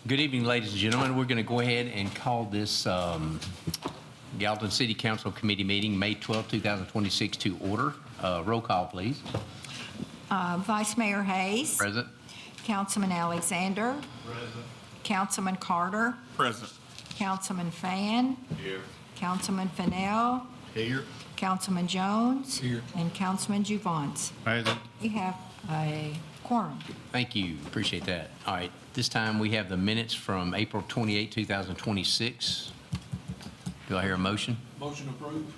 Good evening, ladies and gentlemen. We're going to go ahead and call this Gallatin City Council Committee meeting, May 12, 2026, to order. Roll call, please. Vice Mayor Hayes. Present. Councilman Alexander. Present. Councilman Carter. Present. Councilman Fan. Here. Councilman Fennell. Here. Councilman Jones. Here. And Councilman Juvance. Present. We have a quorum. Thank you. Appreciate that. All right. This time we have the minutes from April 28, 2026. Do I hear a motion? Motion approved.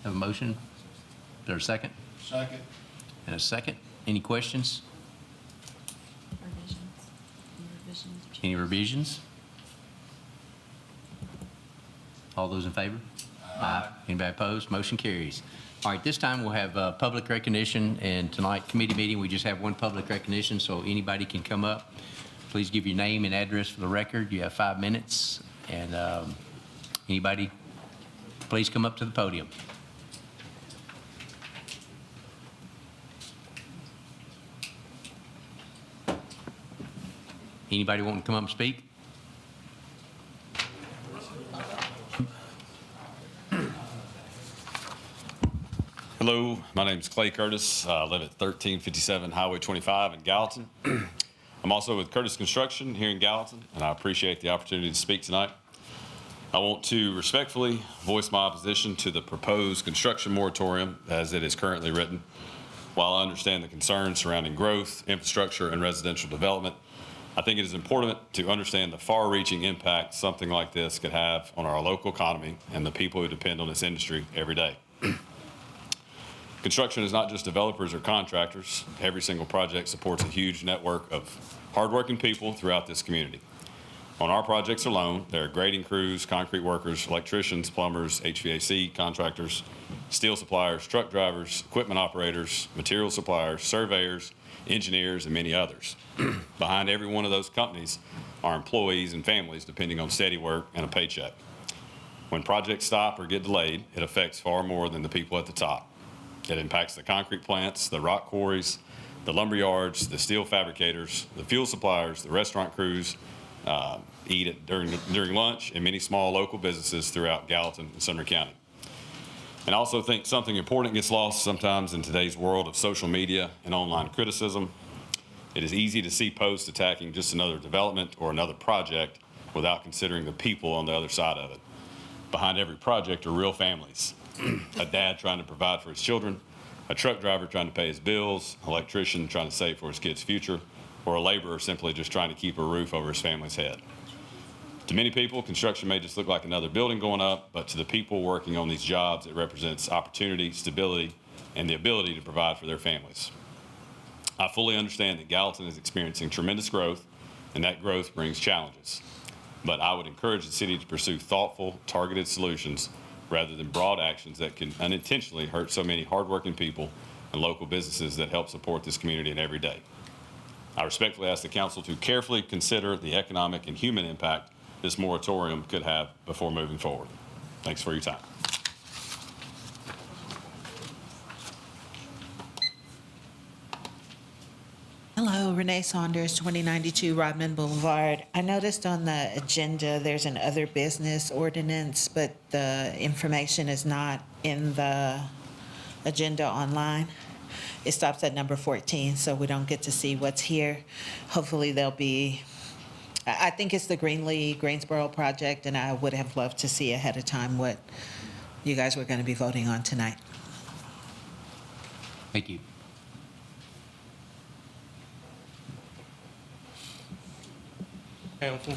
Have a motion? Is there a second? Second. And a second. Any questions? Any revisions? All those in favor? Aye. Anybody opposed? Motion carries. All right, this time we'll have public recognition, and tonight committee meeting, we just have one public recognition, so anybody can come up. Please give your name and address for the record. You have 5 minutes, and anybody, please come up to the podium. Anybody wanting to come up and speak? Hello, my name is Clay Curtis. I live at 1357 Highway 25 in Gallatin. I'm also with Curtis Construction here in Gallatin, and I appreciate the opportunity to speak tonight. I want to respectfully voice my opposition to the proposed construction moratorium as it is currently written. While I understand the concerns surrounding growth, infrastructure, and residential development, I think it is important to understand the far-reaching impact something like this could have on our local economy and the people who depend on this industry every day. Construction is not just developers or contractors. Every single project supports a huge network of hardworking people throughout this community. On our projects alone, there are grading crews, concrete workers, electricians, plumbers, HVAC contractors, steel suppliers, truck drivers, equipment operators, material suppliers, surveyors, engineers, and many others. Behind every one of those companies are employees and families depending on steady work and a paycheck. When projects stop or get delayed, it affects far more than the people at the top. It impacts the concrete plants, the rock quarries, the lumber yards, the steel fabricators, the fuel suppliers, the restaurant crews, eat it during lunch, and many small local businesses throughout Gallatin and Sumner County. And I also think something important gets lost sometimes in today's world of social media and online criticism. It is easy to see posts attacking just another development or another project without considering the people on the other side of it. Behind every project are real families. A dad trying to provide for his children, a truck driver trying to pay his bills, an electrician trying to save for his kid's future, or a laborer simply just trying to keep a roof over his family's head. To many people, construction may just look like another building going up, but to the people working on these jobs, it represents opportunity, stability, and the ability to provide for their families. I fully understand that Gallatin is experiencing tremendous growth, and that growth brings challenges. But I would encourage the city to pursue thoughtful, targeted solutions rather than broad actions that can unintentionally hurt so many hardworking people and local businesses that help support this community in every day. I respectfully ask the council to carefully consider the economic and human impact this moratorium could have before moving forward. Thanks for your time. Hello, Renee Saunders, 2092 Rodman Boulevard. I noticed on the agenda there's an other business ordinance, but the information is not in the agenda online. It stops at number 14, so we don't get to see what's here. Hopefully there'll be, I think it's the Greensboro project, and I would have loved to see ahead of time what you guys were going to be voting on tonight. Thank you. Council.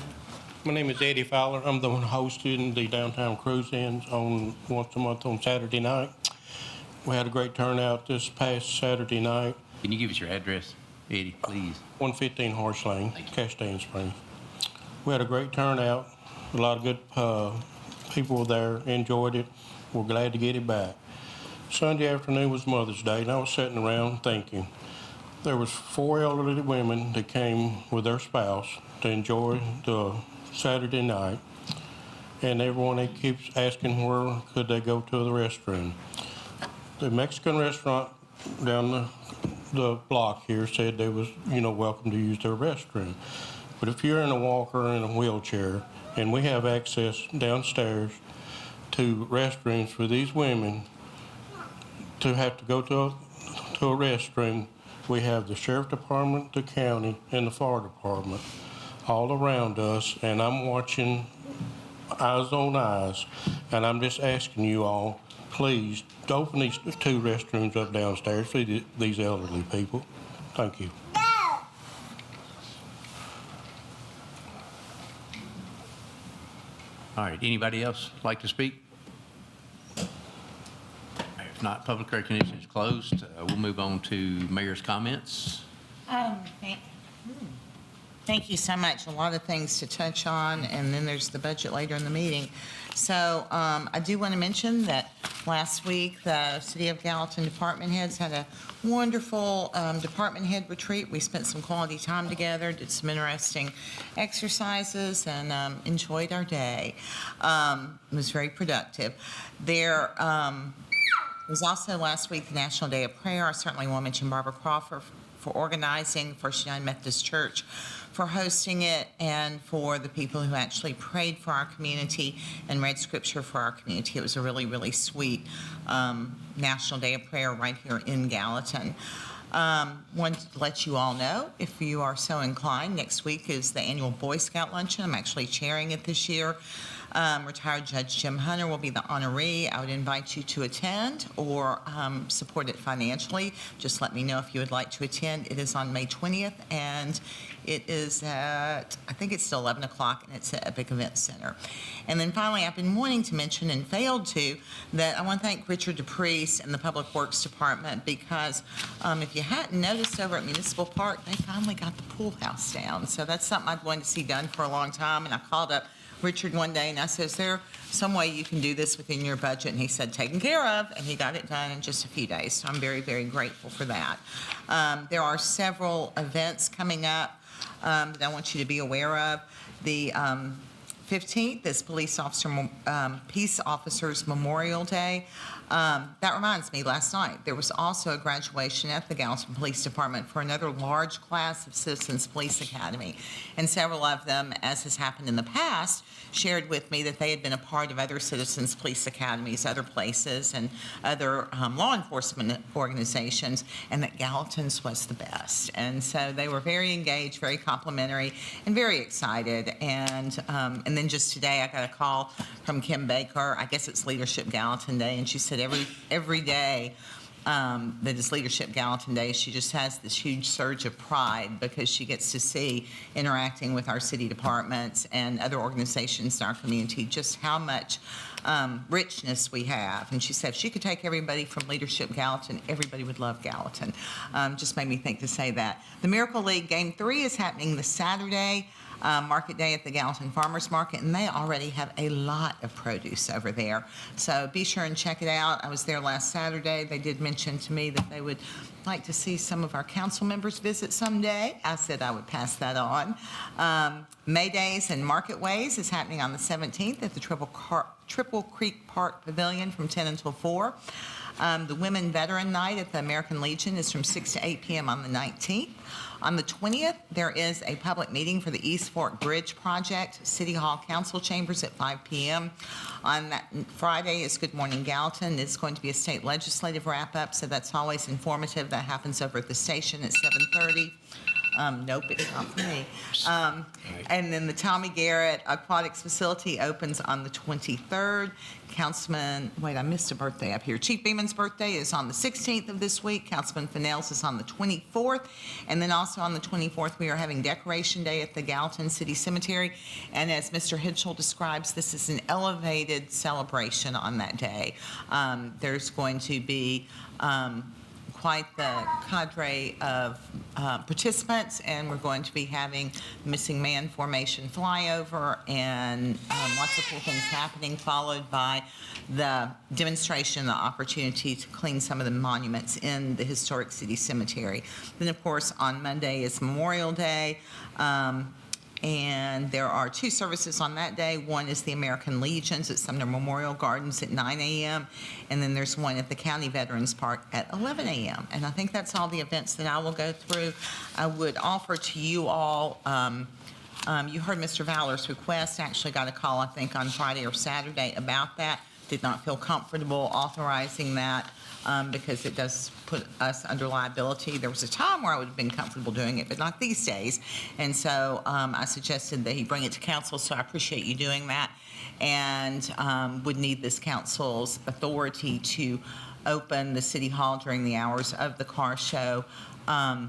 My name is Eddie Fowler. I'm the one hosting the downtown cruise-ins on once a month on Saturday night. We had a great turnout this past Saturday night. Can you give us your address, Eddie, please? 115 Horse Lane, Castaigne Springs. We had a great turnout. A lot of good people were there, enjoyed it. We're glad to get it back. Sunday afternoon was Mother's Day, and I was sitting around thinking. There was 4 elderly women that came with their spouse to enjoy the Saturday night, and everyone that keeps asking where could they go to the restroom. The Mexican restaurant down the block here said they was, welcome to use their restroom. But if you're in a walker or in a wheelchair, and we have access downstairs to restrooms for these women to have to go to a restroom, we have the sheriff department, the county, and the fire department all around us, and I'm watching eyes on eyes, and I'm just asking you all, please, open these 2 restrooms up downstairs for these elderly people. Thank you. All right, anybody else like to speak? If not, public recognition is closed. We'll move on to mayor's comments. Thank you so much. A lot of things to touch on, and then there's the budget later in the meeting. So I do want to mention that last week, the City of Gallatin department heads had a wonderful department head retreat. We spent some quality time together, did some interesting exercises, and enjoyed our day. It was very productive. There was also last week the National Day of Prayer. I certainly want to mention Barbara Crawford for organizing, First United Methodist Church for hosting it, and for the people who actually prayed for our community and read scripture for our community. It was a really, really sweet National Day of Prayer right here in Gallatin. Wanted to let you all know, if you are so inclined, next week is the annual Boy Scout Luncheon. I'm actually chairing it this year. Retired Judge Jim Hunter will be the honoree. I would invite you to attend or support it financially. Just let me know if you would like to attend. It is on May 20th, and it is at, I think it's still 11 o'clock, and it's at Epic Event Center. And then finally, I've been wanting to mention and failed to, that I want to thank Richard DePriest and the Public Works Department, because if you hadn't noticed, over at Municipal Park, they finally got the pool house down. So that's something I'd wanted to see done for a long time, and I called up Richard one day and I said, is there some way you can do this within your budget? And he said, taken care of, and he got it done in just a few days. So I'm very, very grateful for that. There are several events coming up that I want you to be aware of. The 15th is Peace Officers Memorial Day. That reminds me, last night there was also a graduation at the Gallatin Police Department for another large class of Citizens Police Academy. And several of them, as has happened in the past, shared with me that they had been a part of other Citizens Police Academies, other places, and other law enforcement organizations, and that Gallatin's was the best. And so they were very engaged, very complimentary, and very excited. And then just today I got a call from Kim Baker. I guess it's Leadership Gallatin Day, and she said every day that is Leadership Gallatin Day, she just has this huge surge of pride because she gets to see, interacting with our city departments and other organizations in our community, just how much richness we have. And she said if she could take everybody from Leadership Gallatin, everybody would love Gallatin. Just made me think to say that. The Miracle League Game 3 is happening this Saturday. Market Day at the Gallatin Farmers Market, and they already have a lot of produce over there. So be sure and check it out. I was there last Saturday. They did mention to me that they would like to see some of our council members visit someday. I said I would pass that on. May Days and Market Ways is happening on the 17th at the Triple Creek Park Pavilion from 10 until 4. The Women Veteran Night at the American Legion is from 6 to 8 p.m. on the 19th. On the 20th, there is a public meeting for the East Fork Bridge Project, City Hall Council Chambers at 5 p.m. On that Friday is Good Morning Gallatin. It's going to be a state legislative wrap-up, so that's always informative. That happens over at the station at 7:30. Nope, it's not for me. And then the Tommy Garrett Aquatics Facility opens on the 23rd. I missed a birthday up here. Chief Beeman's birthday is on the 16th of this week. Councilman Fennell's is on the 24th. And then also on the 24th, we are having Decoration Day at the Gallatin City Cemetery. And as Mr. Hitchell describes, this is an elevated celebration on that day. There's going to be quite the cadre of participants, and we're going to be having Missing Man Formation flyover and lots of cool things happening, followed by the demonstration, the opportunity to clean some of the monuments in the historic city cemetery. Then, of course, on Monday is Memorial Day. And there are 2 services on that day. One is the American Legions at Sumner Memorial Gardens at 9 a.m. And then there's one at the County Veterans Park at 11 a.m. And I think that's all the events that I will go through. I would offer to you all You heard Mr. Valor's request. Actually got a call, I think, on Friday or Saturday about that. Did not feel comfortable authorizing that because it does put us under liability. There was a time where I would have been comfortable doing it, but not these days. And so I suggested that he bring it to council, so I appreciate you doing that. And would need this council's authority to open the city hall during the hours of the car show. I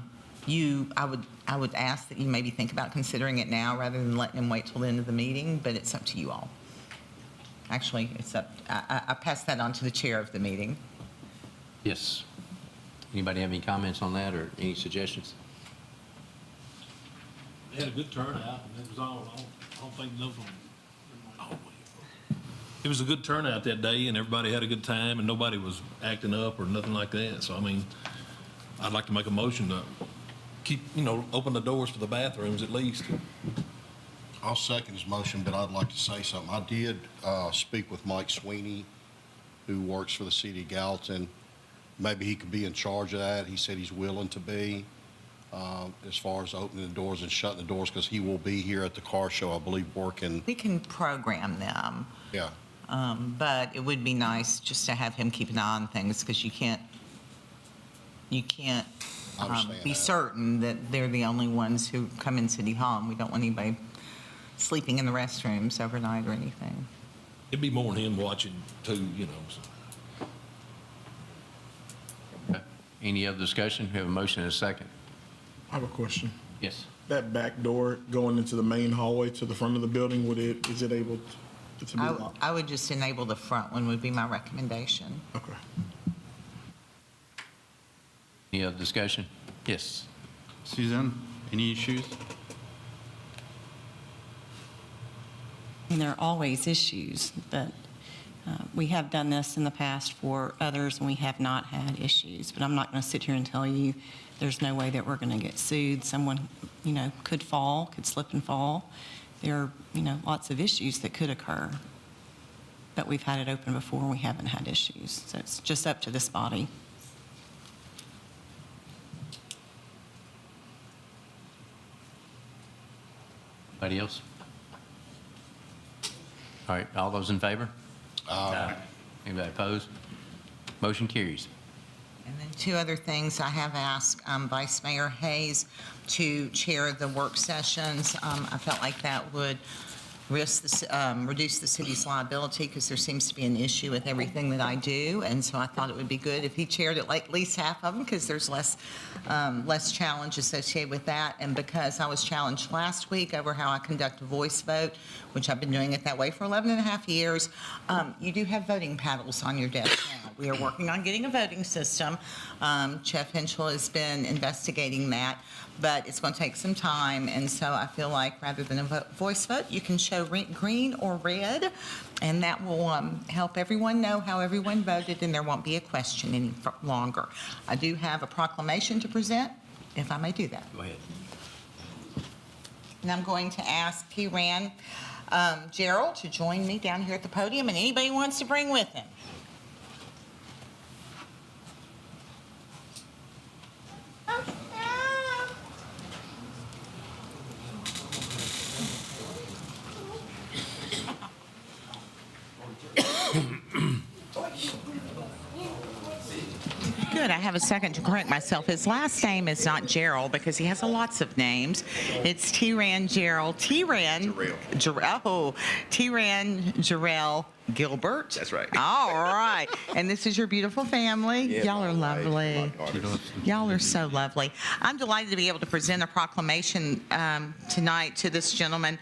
would ask that you maybe think about considering it now rather than letting him wait till the end of the meeting, but it's up to you all. Actually, it's up, I pass that on to the chair of the meeting. Yes. Anybody have any comments on that or any suggestions? They had a good turnout, and it was all, I don't think no one. It was a good turnout that day, and everybody had a good time, and nobody was acting up or nothing like that. So, I mean, I'd like to make a motion to keep, open the doors for the bathrooms at least. I'll second his motion, but I'd like to say something. I did speak with Mike Sweeney, who works for the city of Gallatin. Maybe he could be in charge of that. He said he's willing to be as far as opening the doors and shutting the doors, because he will be here at the car show, I believe, working. We can program them, Yeah. but it would be nice just to have him keep an eye on things, because you can't I understand be that. certain that they're the only ones who come in City Hall, and we don't want anybody sleeping in the restrooms overnight or anything. It'd be more than him watching too, so. Okay. Any other discussion? We have a motion and a second. I have a question. Yes. That back door going into the main hallway to the front of the building, is it able to be locked? I would just enable the front one would be my recommendation. Okay. Any other discussion? Yes. Suzanne, any issues? And there are always issues, but we have done this in the past for others, and we have not had issues. But I'm not going to sit here and tell you there's no way that we're going to get sued. Someone, could fall, could slip and fall. There are, lots of issues that could occur. But we've had it open before, and we haven't had issues. So it's just up to this body. Anybody else? All right, all those in favor? Aye. Anybody opposed? Motion carries. And then two other things, I have asked Vice Mayor Hayes to chair the work sessions. I felt like that would reduce the city's liability, because there seems to be an issue with everything that I do, and so I thought it would be good if he chaired at least half of them, because there's less challenge associated with that. And because I was challenged last week over how I conduct a voice vote, which I've been doing it that way for 11 and a half years, you do have voting paddles on your desk now. We are working on getting a voting system. Jeff Henschel has been investigating that, but it's going to take some time, and so I feel like rather than a voice vote, you can show green or red, and that will help everyone know how everyone voted, and there won't be a question any longer. I do have a proclamation to present, if I may do that. Go ahead. And I'm going to ask P-Ran Gerald to join me down here at the podium, and anybody who wants to bring with him. Good, I have a second to correct myself. His last name is not Gerald, because he has lots of names. It's T-Ran Gerald. T-Ran Jarrell Gilbert. That's right. All right. And this is your beautiful family. Yeah, Y'all are my wife, lovely. my daughters. Y'all are so lovely. I'm delighted to be able to present a proclamation tonight to this gentleman.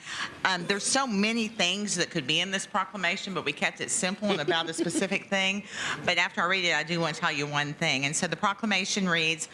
There's so many things that could be in this proclamation, but we kept it simple and about a specific thing. But after I read it, I do want to tell you one thing. And so the proclamation reads,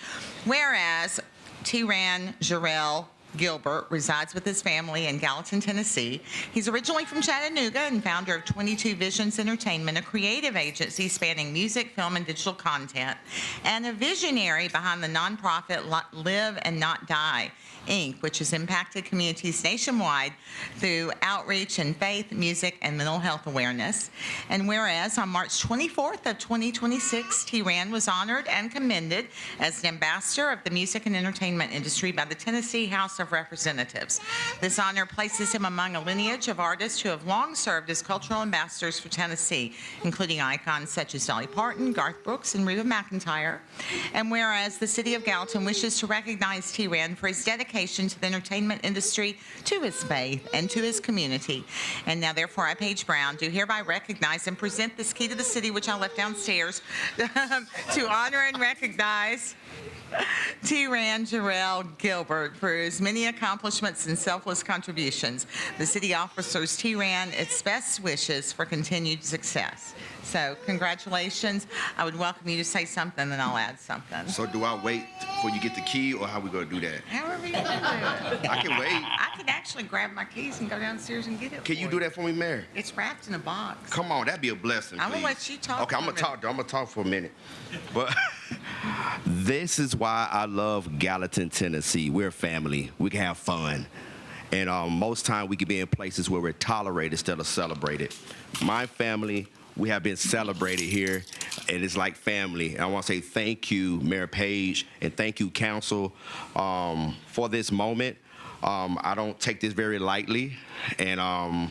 whereas T-Ran Jarrell Gilbert resides with his family in Gallatin, Tennessee. He's originally from Chattanooga and founder of 22 Visions Entertainment, a creative agency spanning music, film, and digital content, and a visionary behind the nonprofit Live and Not Die, Inc., which has impacted communities nationwide through outreach in faith, music, and mental health awareness. And whereas on March 24th of 2026, T-Ran was honored and commended as an ambassador of the music and entertainment industry by the Tennessee House of Representatives. This honor places him among a lineage of artists who have long served as cultural ambassadors for Tennessee, including icons such as Dolly Parton, Garth Brooks, and Reba McEntire. And whereas the City of Gallatin wishes to recognize T. Rand for his dedication to the entertainment industry, to his faith, and to his community. And now, therefore, I, Paige Brown, do hereby recognize and present this key to the city, which I left downstairs, to honor and recognize T. Rand Jarrell Gilbert for his many accomplishments and selfless contributions. The city offers T. Rand its best wishes for continued success. So, congratulations. I would welcome you to say something, then I'll add something. So do I wait before you get the key, or how we gonna do that? However you want to do it. I can wait. I could actually grab my keys and go downstairs and get it. Can you for do that for me, Mary? It's wrapped in a box. Come on, that'd be a blessing, I'm gonna please. let you talk Okay, I'm for a gonna talk. I'm gonna talk for a minute. But this is why I love Gallatin, Tennessee. We're a family. We can have fun. And most time we can be in places where we're tolerated instead of celebrated. My family, we have been celebrated here, and it's like family. And I want to say thank you, Mayor Page, and thank you, Council, for this moment. I don't take this very lightly, and I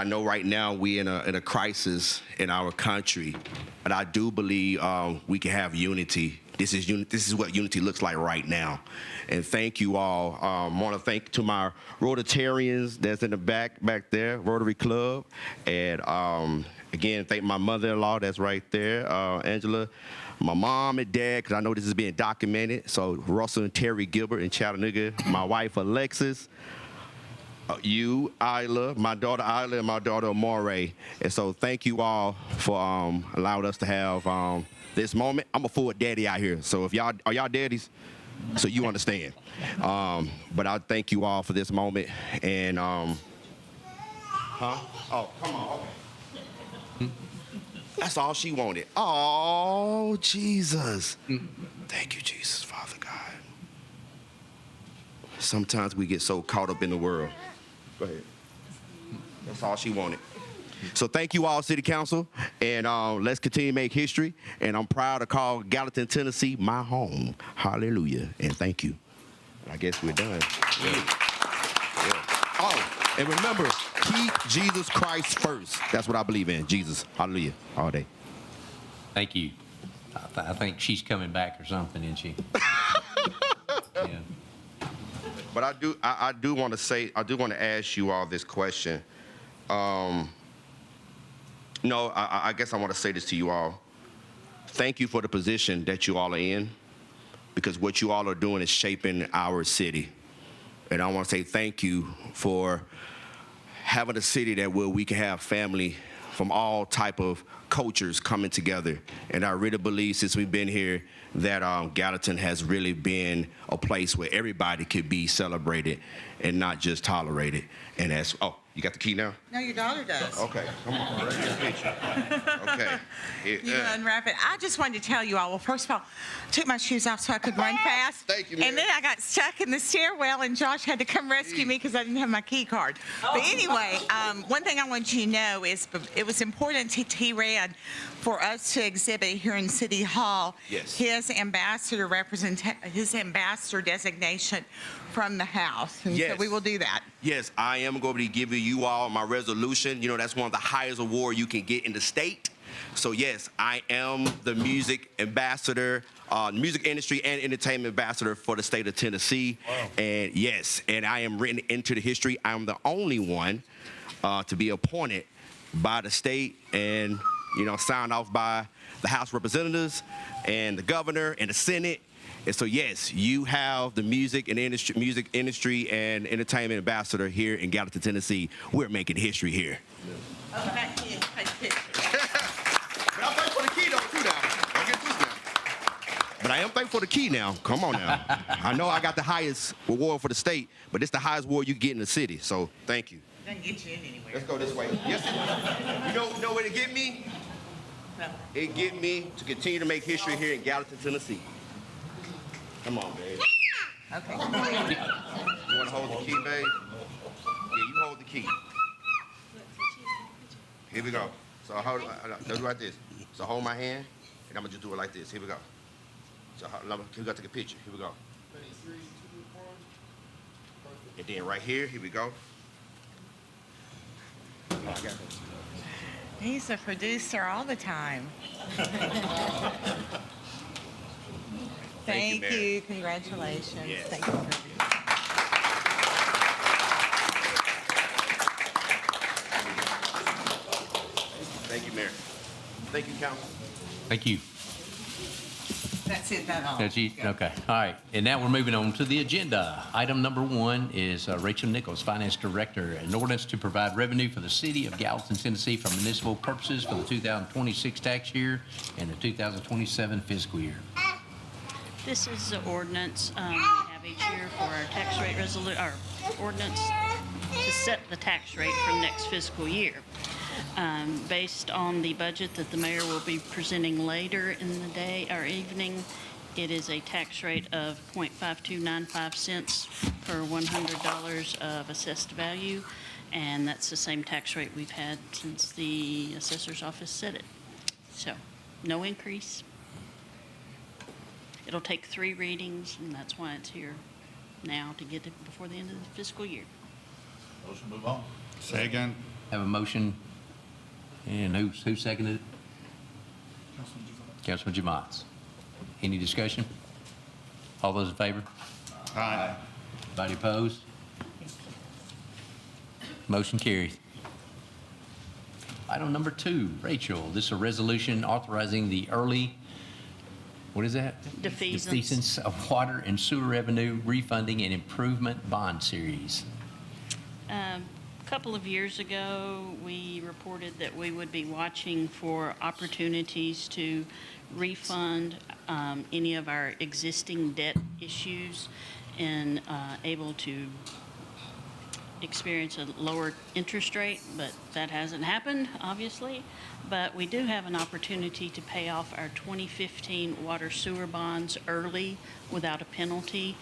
know right now we in a crisis in our country, but I do believe we can have unity. This is what unity looks like right now. And thank you all. I want to thank to my Rotarians that's in the back there, Rotary Club. And again, thank my mother-in-law that's right there, Angela. My mom and dad, because I know this is being documented. So Russell and Terry Gilbert in Chattanooga. My wife, Alexis. You, Isla, my daughter Isla, and my daughter Amore. And so thank you all for allowing us to have this moment. I'm a full daddy out here. So if y'all, are y'all daddies? So you understand. But I thank you all for this moment. And, Oh, come on, okay. That's all she wanted. Oh, Jesus. Thank you, Jesus, Father God. Sometimes we get so caught up in the world. Go ahead. That's all she wanted. So thank you all, City Council, and let's continue to make history. And I'm proud to call Gallatin, Tennessee, my home. Hallelujah, and thank you. I guess we're done. Yeah. Yeah. Oh, and remember, keep Jesus Christ first. That's what I believe in, Jesus. Hallelujah, all day. Thank you. I think she's coming back or something, isn't she? Yeah. But I do want to say, I do want to ask you all this question. No, I guess I want to say this to you all. Thank you for the position that you all are in, because what you all are doing is shaping our city. And I want to say thank you for having a city that where we can have family from all type of cultures coming together. And I really believe since we've been here that Gallatin has really been a place where everybody could be celebrated and not just tolerated. And that's, oh, you got the key now? No, your daughter does. Okay, come on, let's get a picture. Okay. You unwrap it. I just wanted to tell you all, well, first of all, I took my shoes off so I could run fast. Thank you, Mary. And then I got stuck in the stairwell, and Josh had to come rescue me because I didn't have my key card. But anyway, one thing I want you to know is it was important to T. Rand for us to exhibit here in City Hall his ambassador designation from the House. And so we will do that. Yes, I am going to be giving you all my resolution. You know, that's one of the highest awards you can get in the state. So yes, I am the music ambassador, music industry and entertainment ambassador for the state of Tennessee. Wow. And yes, and I am written into the history. I'm the only one to be appointed by the state and, you know, signed off by the House Representatives and the governor and the Senate. And so, yes, you have the music industry and entertainment ambassador here in Gallatin, Tennessee. We're making history here. Oh, back here. But I'm thankful for the key, though, too, now. Don't get this now. But I am thankful for the key now. Come on now. I know I got the highest reward for the state, but it's the highest reward you can get in the city. So, thank you. Doesn't get you in anywhere. Let's go this way. Yes, you know where to get me? No. It get me to continue to make history here in Gallatin, Tennessee. Come on, babe. Okay. You want to hold the key, babe? Yeah, you hold the key. Here we go. So hold, do it like this. So hold my hand, and I'm gonna just do it like this. Here we go. So we gotta take a picture. Here we go. And then right here we go. He's a producer all the time. Thank you, Thank Mary. you, congratulations. Yes. Thank you for everything. Thank you, Mayor. Thank you, Council. Thank you. That's it, that's all. That's you? Okay, all right. And now we're moving on to the agenda. Item number 1 is Rachel Nichols, Finance Director, an ordinance to provide revenue for the city of Gallatin, Tennessee for municipal purposes for the 2026 tax year and the 2027 fiscal year. This is the ordinance we have each year for our tax rate our ordinance to set the tax rate for next fiscal year. Based on the budget that the mayor will be presenting later in the day or evening, it is a tax rate of 0.5295 cents per $100 of assessed value, and that's the same tax rate we've had since the assessor's office set it. So, no increase. It'll take 3 readings, and that's why it's here now, to get it before the end of the fiscal year. Motion move on. Second. Have a motion, and who seconded it? Councilman Javons. Any discussion? All those in favor? Aye. Anybody opposed? Motion carries. Item number 2, Rachel, this is a resolution authorizing the early, what is that? Defeasance. Defeasance of water and sewer revenue refunding and improvement bond series. A couple of years ago, we reported that we would be watching for opportunities to refund any of our existing debt issues and able to experience a lower interest rate, but that hasn't happened, obviously. But we do have an opportunity to pay off our 2015 water sewer bonds early without a penalty.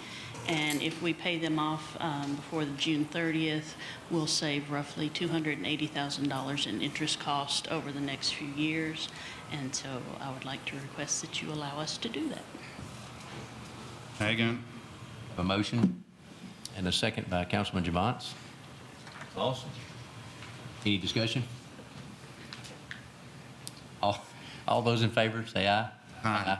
And if we pay them off before the June 30th, we'll save roughly $280,000 in interest cost over the next few years. And so I would like to request that you allow us to do that. Second. A motion and a second by Councilman Javons. Awesome. Any discussion? All those in favor, say aye. Aye.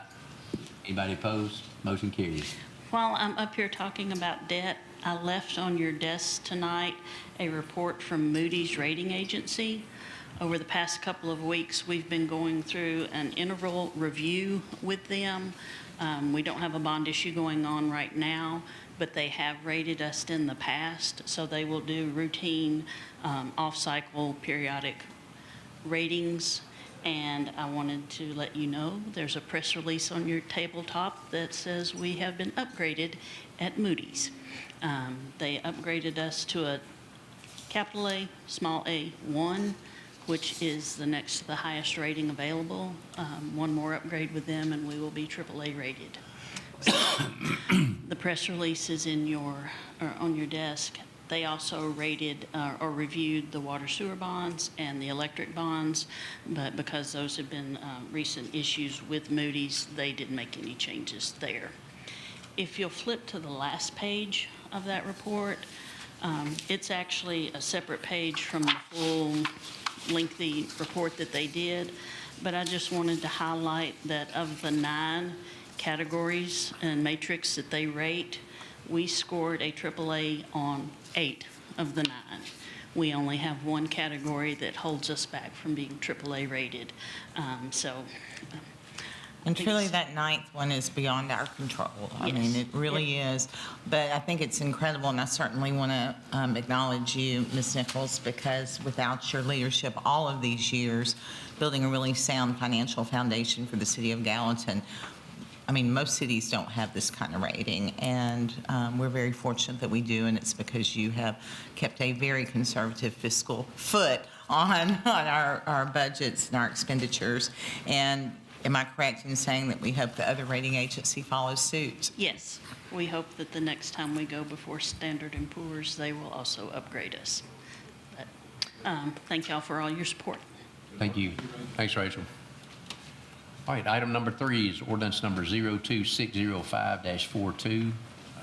Anybody opposed? Motion carries. While I'm up here talking about debt, I left on your desk tonight a report from Moody's Rating Agency. Over the past couple of weeks, we've been going through an interval review with them. We don't have a bond issue going on right now, but they have rated us in the past, so they will do routine off-cycle periodic ratings. And I wanted to let you know, there's a press release on your tabletop that says we have been upgraded at Moody's. They upgraded us to a capital A, small a1, which is the next to the highest rating available. One more upgrade with them and we will be AAA rated. So, the press release is on your desk. They also rated or reviewed the water sewer bonds and the electric bonds, but because those have been recent issues with Moody's, they didn't make any changes there. If you'll flip to the last page of that report, it's actually a separate page from the full lengthy report that they did, but I just wanted to highlight that of the 9 categories and matrix that they rate, we scored a AAA on 8 of the 9. We only have 1 category that holds us back from being AAA rated. And truly, that 9th one is beyond our control. I mean, it really is. But I think it's incredible, and I certainly want to acknowledge you, Ms. Nichols, because without your leadership all of these years, building a really sound financial foundation for the city of Gallatin, I mean, most cities don't have this kind of rating, and we're very fortunate that we do, and it's because you have kept a very conservative fiscal foot on our budgets and our expenditures. And am I correct in saying that we hope the other rating agency follows suit? Yes, we hope that the next time we go before Standard & Poor's, they will also upgrade us. But, thank y'all for all your support. Thank you. Thanks, Rachel. All right, item number 3 is ordinance number 02605-42,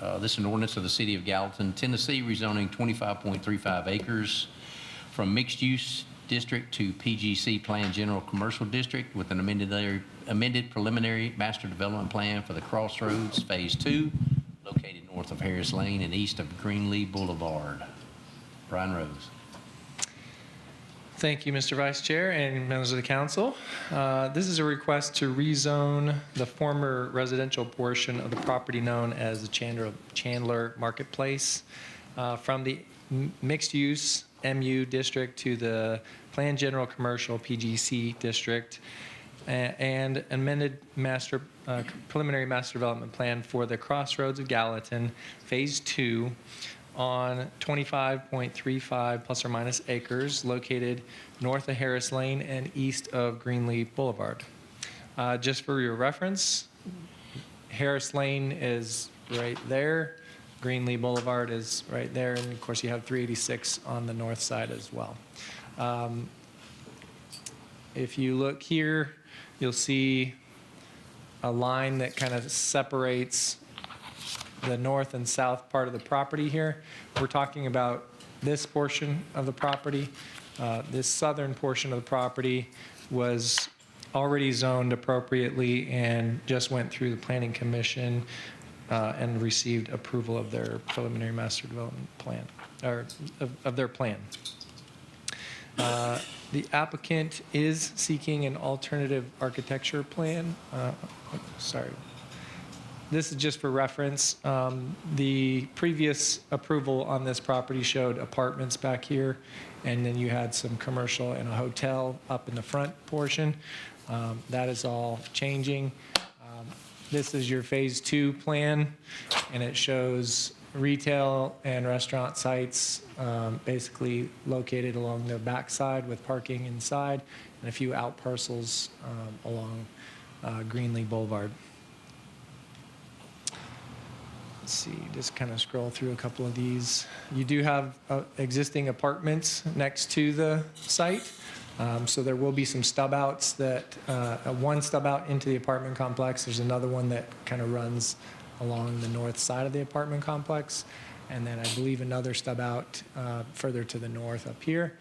This is an ordinance of the City of Gallatin, Tennessee, rezoning 25.35 acres from mixed-use district to PGC Plan General Commercial District with an amended preliminary master development plan for the Crossroads Phase 2, located north of Harris Lane and east of Greenlee Boulevard. Brian Rose. Thank you, Mr. Vice Chair and members of the council. This is a request to rezone the former residential portion of the property known as the Chandler Marketplace from the mixed-use MU district to the Planned General Commercial PGC district and amended preliminary master development plan for the Crossroads of Gallatin, Phase 2, on 25.35 plus or minus acres located north of Harris Lane and east of Greenlee Boulevard. Just for your reference, Harris Lane is right there, Greenlee Boulevard is right there, and of course you have 386 on the north side as well. If you look here, you'll see a line that kind of separates the north and south part of the property here. We're talking about this portion of the property. This southern portion of the property was already zoned appropriately and just went through the Planning Commission and received approval of their preliminary master development plan, or of their plan. The applicant is seeking an alternative architecture plan. Sorry. This is just for reference. The previous approval on this property showed apartments back here, and then you had some commercial and a hotel up in the front portion. That is all changing. This is your Phase 2 plan, and it shows retail and restaurant sites basically located along the backside with parking inside and a few out parcels along Greenlee Boulevard. Let's see, just kind of scroll through a couple of these. You do have existing apartments next to the site. So there will be some stub outs that, one stub out into the apartment complex. There's another one that kind of runs along the north side of the apartment complex. And then I believe another stub out further to the north up here.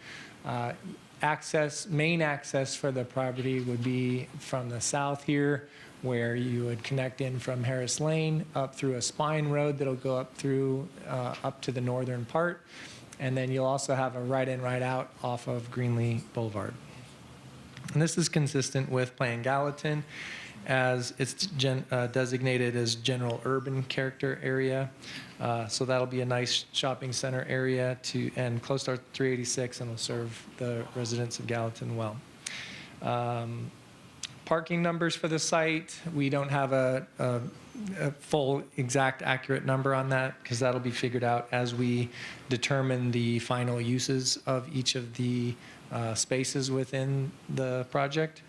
Main access for the property would be from the south here, where you would connect in from Harris Lane up through a spine road that'll go up through up to the northern part. And then you'll also have a right in, right out off of Greenlee Boulevard. And this is consistent with Plan Gallatin, as it's designated as general urban character area. So that'll be a nice shopping center area and close to 386, and will serve the residents of Gallatin well. Parking numbers for the site, we don't have a full, exact, accurate number on that, because that'll be figured out as we determine the final uses of each of the spaces within the project.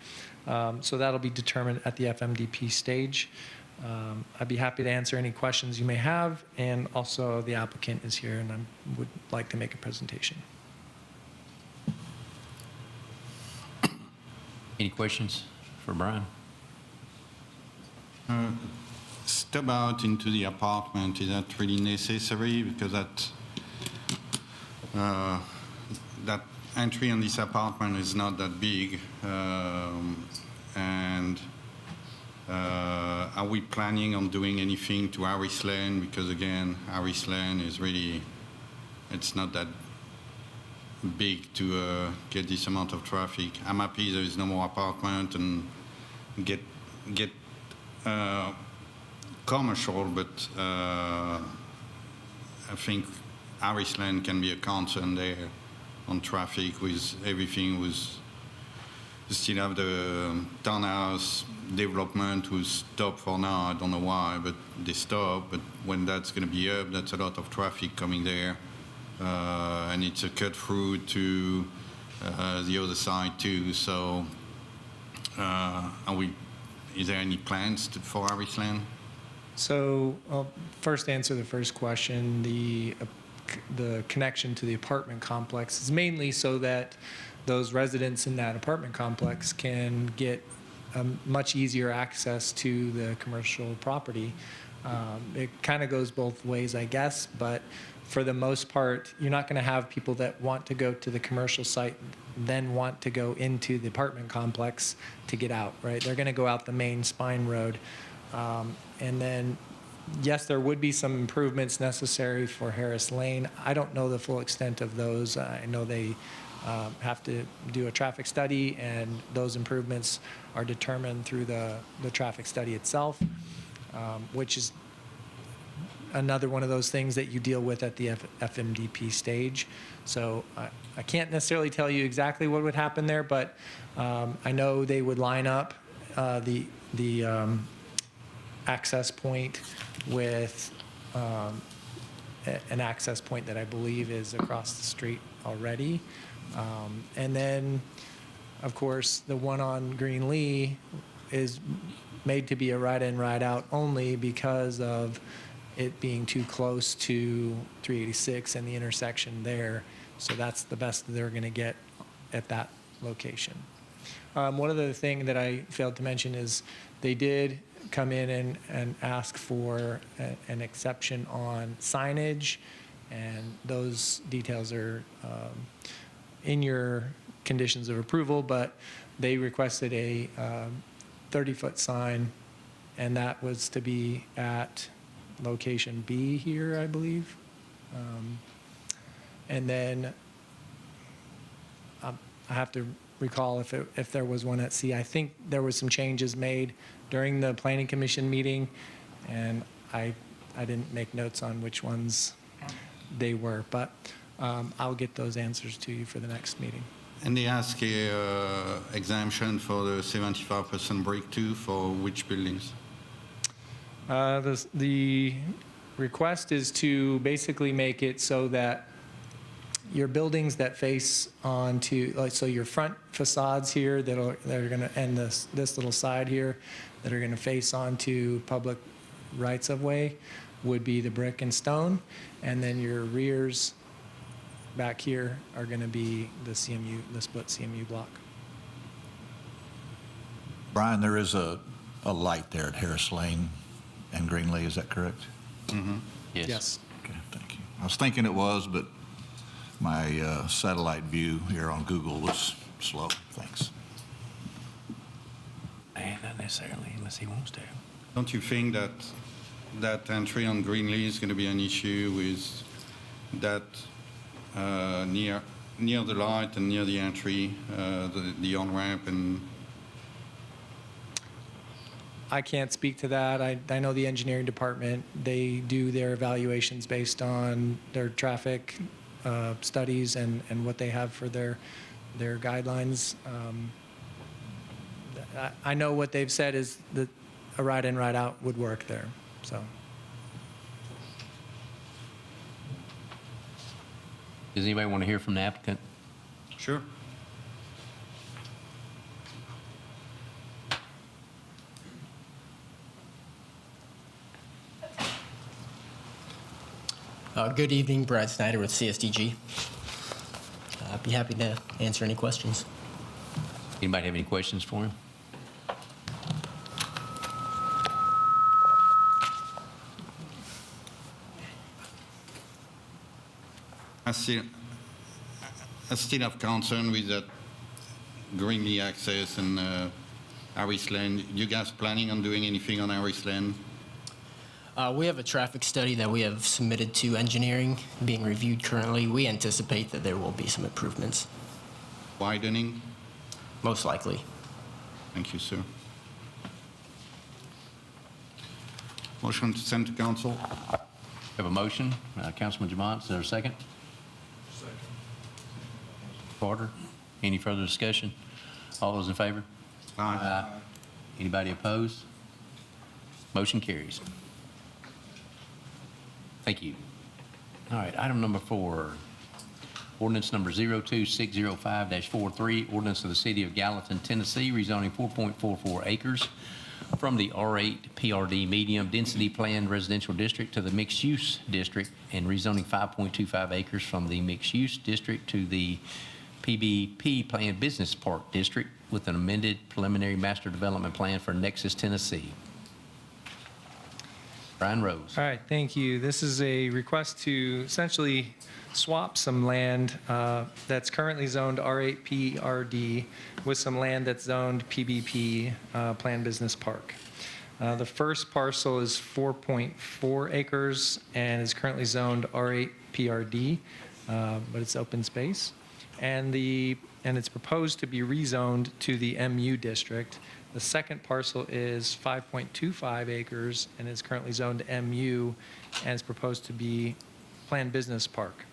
So that'll be determined at the FMDP stage. I'd be happy to answer any questions you may have, and also the applicant is here and I would like to make a presentation. Any questions for Brian? Step out into the apartment, is that really necessary? Because that entry on this apartment is not that big. And are we planning on doing anything to Harris Lane? Because again, Harris Lane is really, it's not that big to get this amount of traffic. I'm happy there is no more apartment and get commercial, but I think Harris Lane can be a concern there on traffic with everything. Was you still have the townhouse development who's stopped for now. I don't know why, but they stopped. But when that's going to be up, that's a lot of traffic coming there. And it's a cut through to the other side too. So, is there any plans for Harris Lane? So I'll first answer the first question. The connection to the apartment complex is mainly so that those residents in that apartment complex can get much easier access to the commercial property. It kind of goes both ways, I guess, but for the most part, you're not going to have people that want to go to the commercial site then want to go into the apartment complex to get out, right? They're going to go out the main spine road. And then, yes, there would be some improvements necessary for Harris Lane. I don't know the full extent of those. I know they have to do a traffic study, and those improvements are determined through the traffic study itself, which is another one of those things that you deal with at the FMDP stage. So I can't necessarily tell you exactly what would happen there, but I know they would line up the access point with an access point that I believe is across the street already. And then, of course, the one on Greenlee is made to be a ride-in, ride-out only because of it being too close to 386 and the intersection there. So that's the best they're going to get at that location. One other thing that I failed to mention is they did come in and ask for an exception on signage, and those details are in your conditions of approval, but they requested a 30-foot sign, and that was to be at location B here, I believe. And then I have to recall if there was one at C. I think there was some changes made during the Planning Commission meeting, and I didn't make notes on which ones they were, but I'll get those answers to you for the next meeting. And they ask a exemption for the 75% break too, for which buildings? The request is to basically make it so that your buildings that face onto, like, so your front facades here that are going to, and this little side here that are going to face onto public rights of way would be the brick and stone, and then your rears back here are going to be the CMU, the split CMU block. Brian, there is a light there at Harris Lane and Greenlee, is that correct? Mm-hmm. Yes. Okay, thank you. I was thinking it was, but my satellite view here on Google was slow. Thanks. And not necessarily, unless he wants to. Don't you think that that entry on Greenlee is going to be an issue with that near the light and near the entry, the on-ramp? And I can't speak to that. I know the engineering department, they do their evaluations based on their traffic studies and what they have for their guidelines. I know what they've said is that a ride-in, ride-out would work there, so. Does anybody want to hear from the applicant? sure. Good evening, Brad Snyder with CSDG. I'd be happy to answer any questions. Anybody have any questions for him? I still have concern with that Greenlee access and Harris Lane. You guys planning on doing anything on Harris Lane? We have a traffic study that we have submitted to engineering being reviewed currently. We anticipate that there will be some improvements, Widening? most likely. Thank you, sir. Motion to send to council? Have a motion. Councilman Jamont, is there a second? Second. Carter, any further discussion? All those in favor? Aye. Anybody opposed? Motion carries. Thank you. All right, item number 4, ordinance number 02605-43, ordinance of the City of Gallatin, Tennessee, rezoning 4.44 acres from the R8 PRD medium density planned residential district to the mixed use district, and rezoning 5.25 acres from the mixed use district to the PBP planned business park district with an amended preliminary master development plan for Nexus, Tennessee. Brian Rose. All right, thank you. This is a request to essentially swap some land that's currently zoned R8 PRD with some land that's zoned PBP, Planned Business Park. The first parcel is 4.4 acres and is currently zoned R8 PRD, but it's open space. And it's proposed to be rezoned to the MU district. The second parcel is 5.25 acres and is currently zoned MU and is proposed to be Planned Business Park.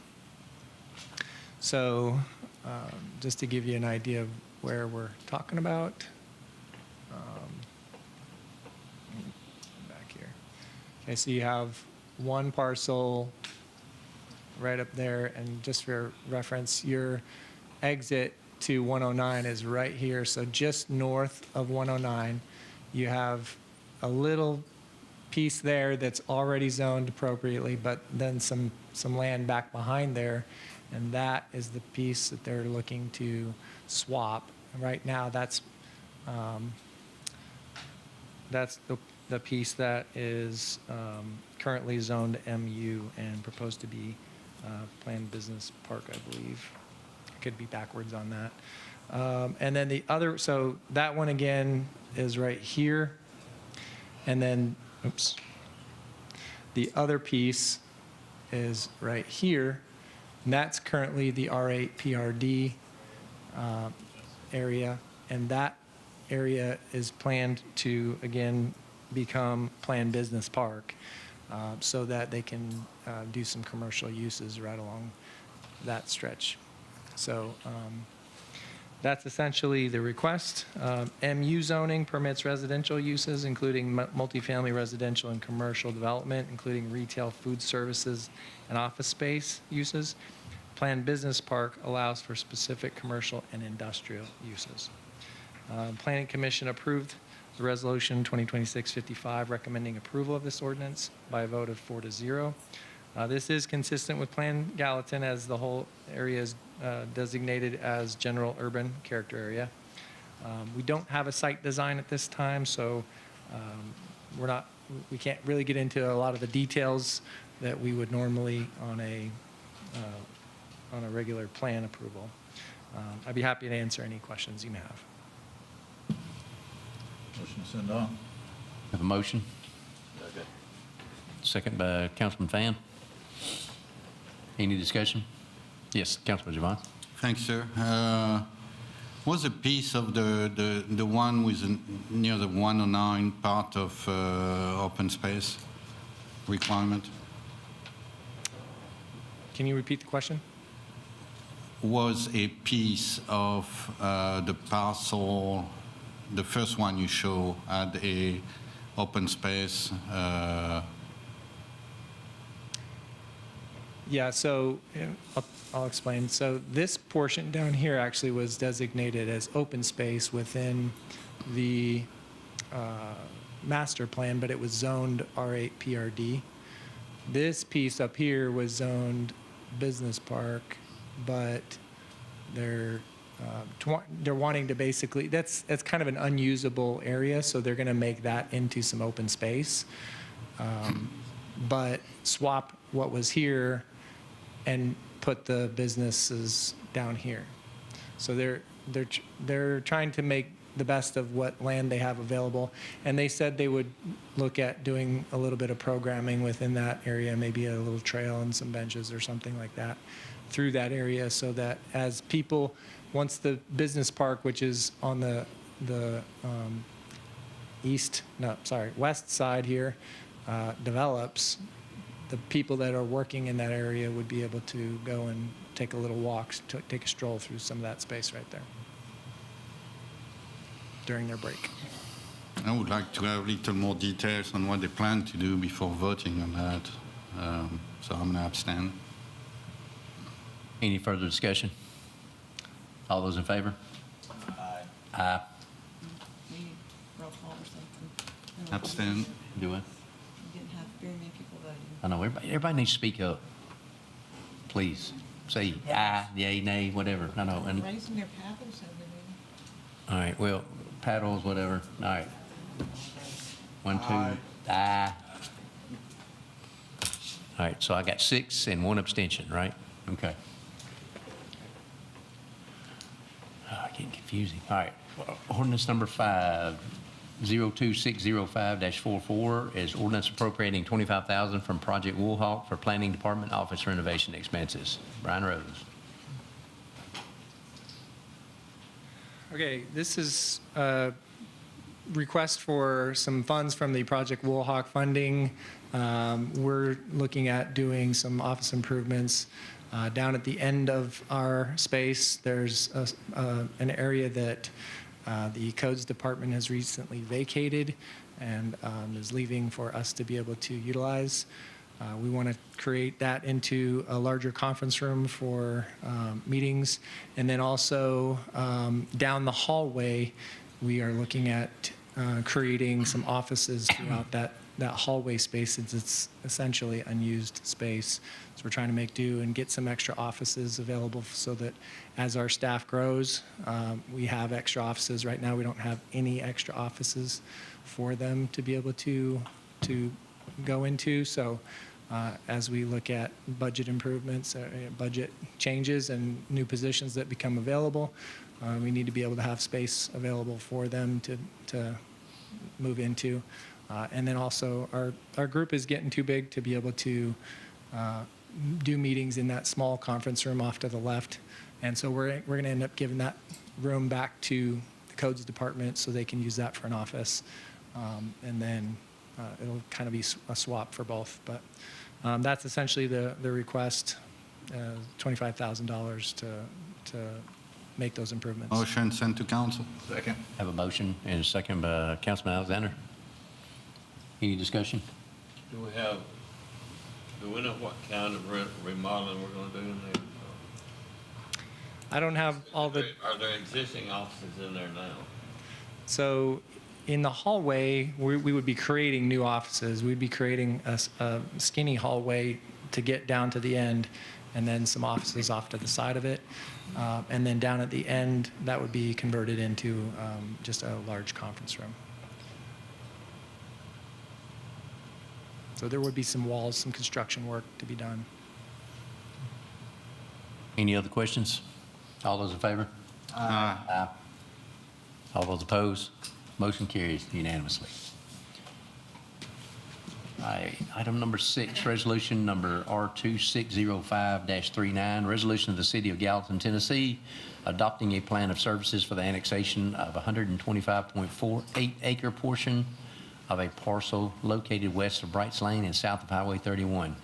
So just to give you an idea of where we're talking about. Back here. Okay, so you have one parcel right up there, and just for reference, your exit to 109 is right here. So just north of 109, you have a little piece there that's already zoned appropriately, but then some land back behind there, and that is the piece that they're looking to swap. Right now, that's the piece that is currently zoned MU and proposed to be Planned Business Park, I believe. I could be backwards on that. And then the other, so that one again is right here. And then, oops. The other piece is right here. And that's currently the R8 PRD area. And that area is planned to, again, become Planned Business Park so that they can do some commercial uses right along that stretch. So that's essentially the request. MU zoning permits residential uses, including multifamily residential and commercial development, including retail, food services, and office space uses. Planned Business Park allows for specific commercial and industrial uses. Planning Commission approved the resolution 2026-55 recommending approval of this ordinance by a vote of 4-0. This is consistent with Plan Gallatin, as the whole area is designated as general urban character area. We don't have a site design at this time, so we can't really get into a lot of the details that we would normally on a regular plan approval. I'd be happy to answer any questions you may have. Motion to send on. Have a motion? Second by Councilman Fan. Any discussion? Yes, Councilman Javon. Thanks, sir. Was a piece of the one with near the 109 part of open space requirement? Can you repeat the question? Was a piece of the parcel, the first one you show, had a open space? Yeah, so I'll explain. So this portion down here actually was designated as open space within the master plan, but it was zoned R8 PRD. This piece up here was zoned business park, but they're wanting to basically, that's kind of an unusable area, so they're going to make that into some open space, but swap what was here and put the businesses down here. So they're trying to make the best of what land they have available, and they said they would look at doing a little bit of programming within that area, maybe a little trail and some benches or something like that through that area, so that as people, once the business park, which is on the west side here, develops, the people that are working in that area would be able to go and take a little walk, take a stroll through some of that space right there during their break. I would like to have a little more details on what they plan to do before voting on that. So I'm going to abstain. Any further discussion? All those in favor? Aye. Roll call or something. Abstain. Do it. We didn't have very many people voting. I know, everybody needs to speak up. Please, say aye, yay, nay, whatever. I know. And, Raising their paddles over there. all right, well, paddles, whatever. All right. 1, 2, aye. All right, so I got 6 and 1 abstention, right? Okay. Getting confusing. All right, ordinance number 02605-44 is ordinance appropriating $25,000 from Project Woolhawk for Planning Department office renovation expenses. Brian Rose. Okay, this is a request for some funds from the Project Woolhawk funding. We're looking at doing some office improvements. Down at the end of our space, there's an area that the codes department has recently vacated and is leaving for us to be able to utilize. We want to create that into a larger conference room for meetings. And then also down the hallway, we are looking at creating some offices throughout that hallway space, since it's essentially unused space. So we're trying to make do and get some extra offices available so that as our staff grows, we have extra offices. Right now, we don't have any extra offices for them to be able to go into. So as we look at budget improvements, budget changes and new positions that become available, we need to be able to have space available for them to move into. And then also our group is getting too big to be able to do meetings in that small conference room off to the left. And so we're going to end up giving that room back to the codes department so they can use that for an office. And then it'll kind of be a swap for both. But that's essentially the request, $25,000 to make those improvements. Motion sent to council. Second. Have a motion and a second by Councilman Alexander. Any discussion? Do we know what kind of remodeling we're gonna do in there? I don't have all the, Are there existing offices in there now? so in the hallway, we would be creating new offices. We'd be creating a skinny hallway to get down to the end, and then some offices off to the side of it. And then down at the end, that would be converted into just a large conference room. So there would be some walls, some construction work to be done. Any other questions? All those in favor? Aye. All those opposed? Motion carries unanimously. Item number 6, resolution number R2605-39, resolution of the City of Gallatin, Tennessee, adopting a plan of services for the annexation of a 125.48 acre portion of a parcel located west of Brights Lane and south of Highway 31.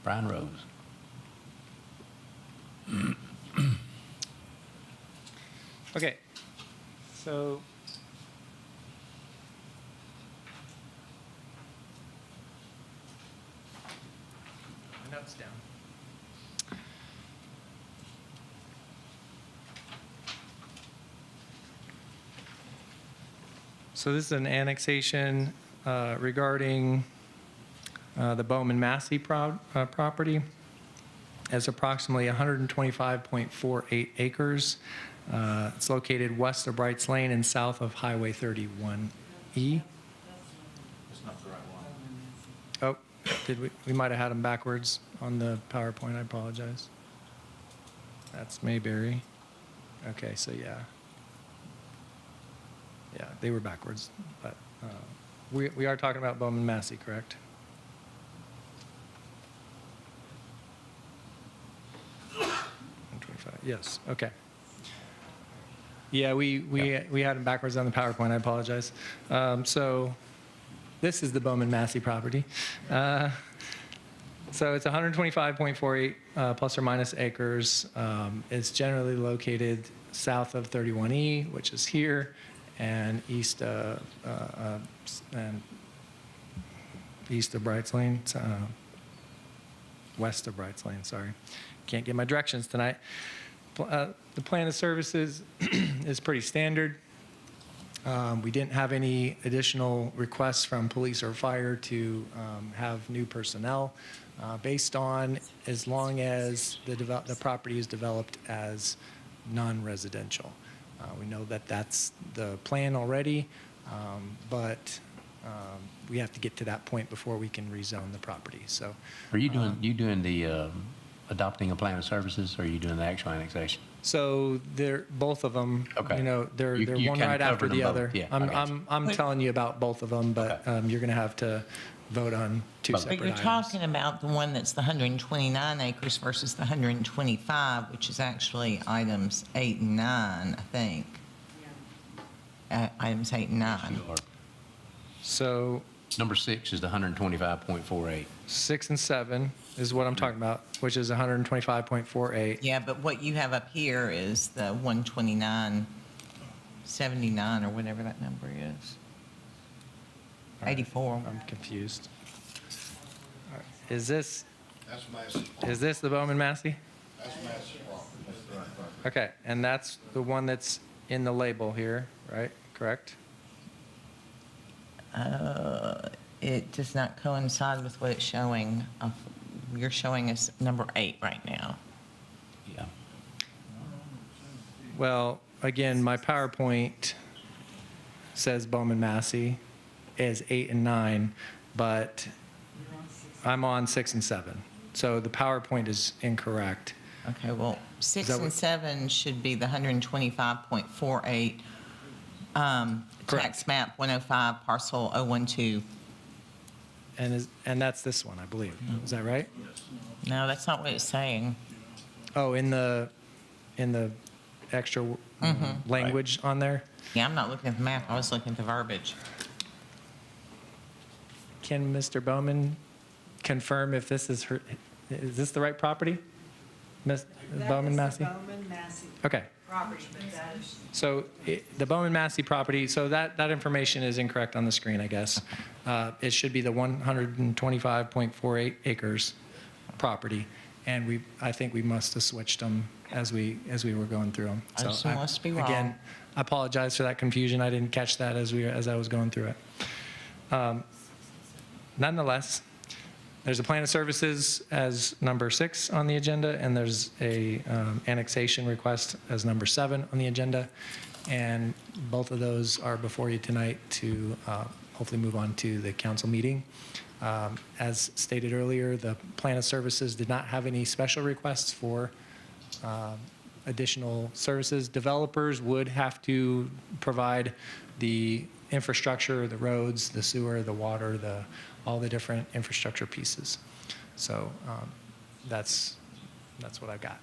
Brian Rose. Okay, so my notes down. So this is an annexation regarding the Bowman Massey property. It's approximately 125.48 acres. It's located west of Brights Lane and south of Highway 31E. That's not the right one. Oh, we might have had them backwards on the PowerPoint. I apologize. That's Mayberry. Okay, so yeah. Yeah, they were backwards, but we are talking about Bowman Massey, correct? Yes, okay. Yeah, we had them backwards on the PowerPoint. I apologize. So this is the Bowman Massey property. So it's 125.48 plus or minus acres. It's generally located south of 31E, which is here, and east of Brights Lane, west of Brights Lane, sorry. Can't get my directions tonight. The plan of services is pretty standard. We didn't have any additional requests from police or fire to have new personnel based on as long as the property is developed as non-residential. We know that that's the plan already, but we have to get to that point before we can rezone the property, so. Are you doing the adopting a plan of services, or are you doing the actual annexation? So they're, both of them, Okay. you know, they're You one kinda right after covered the them both. other. Yeah, I got you. I'm telling you about both of them, but Okay. you're going to have to vote on two But separate But you're items. talking about the one that's the 129 acres versus the 125, which is actually items 8 and 9, I think. Items 8 and 9. So Number 6 is the 125.48. 6 and 7 is what I'm talking about, which is 125.48. Yeah, but what you have up here is the 129.79 or whatever that number is. 84. I'm confused. All right. Is this That's Massey's. the Bowman Massey? That's Massey's property. Okay, and that's the one that's in the label here, right? Correct? It does not coincide with what it's showing. You're showing us number 8 right now. Yeah. Well, again, my PowerPoint says Bowman Massey is 8 and 9, but I'm on 6 and 7. So the PowerPoint is incorrect. Okay, well, 6 that and what- 7 should be the 125.48, tax map 105, parcel 012. And that's this one, I believe. Is that right? No, that's not what it's saying. Oh, in the extra language on there? Yeah, I'm not looking at the map, I was looking at the verbiage. Can Mr. Bowman confirm if this is this the right property? Ms. Bowman Massey? Bowman Massey Okay. property, but that is, So the Bowman Massey property, so that information is incorrect on the screen, I guess. It should be the 125.48 acres property, and I think we must have switched them as we were going through them. I just must be wrong. Again, I apologize for that confusion. I didn't catch that as I was going through it. Nonetheless, there's a plan of services as number 6 on the agenda, and there's a annexation request as number 7 on the agenda. And both of those are before you tonight to hopefully move on to the council meeting. As stated earlier, the plan of services did not have any special requests for additional services. Developers would have to provide the infrastructure, the roads, the sewer, the water, all the different infrastructure pieces. So that's what I've got.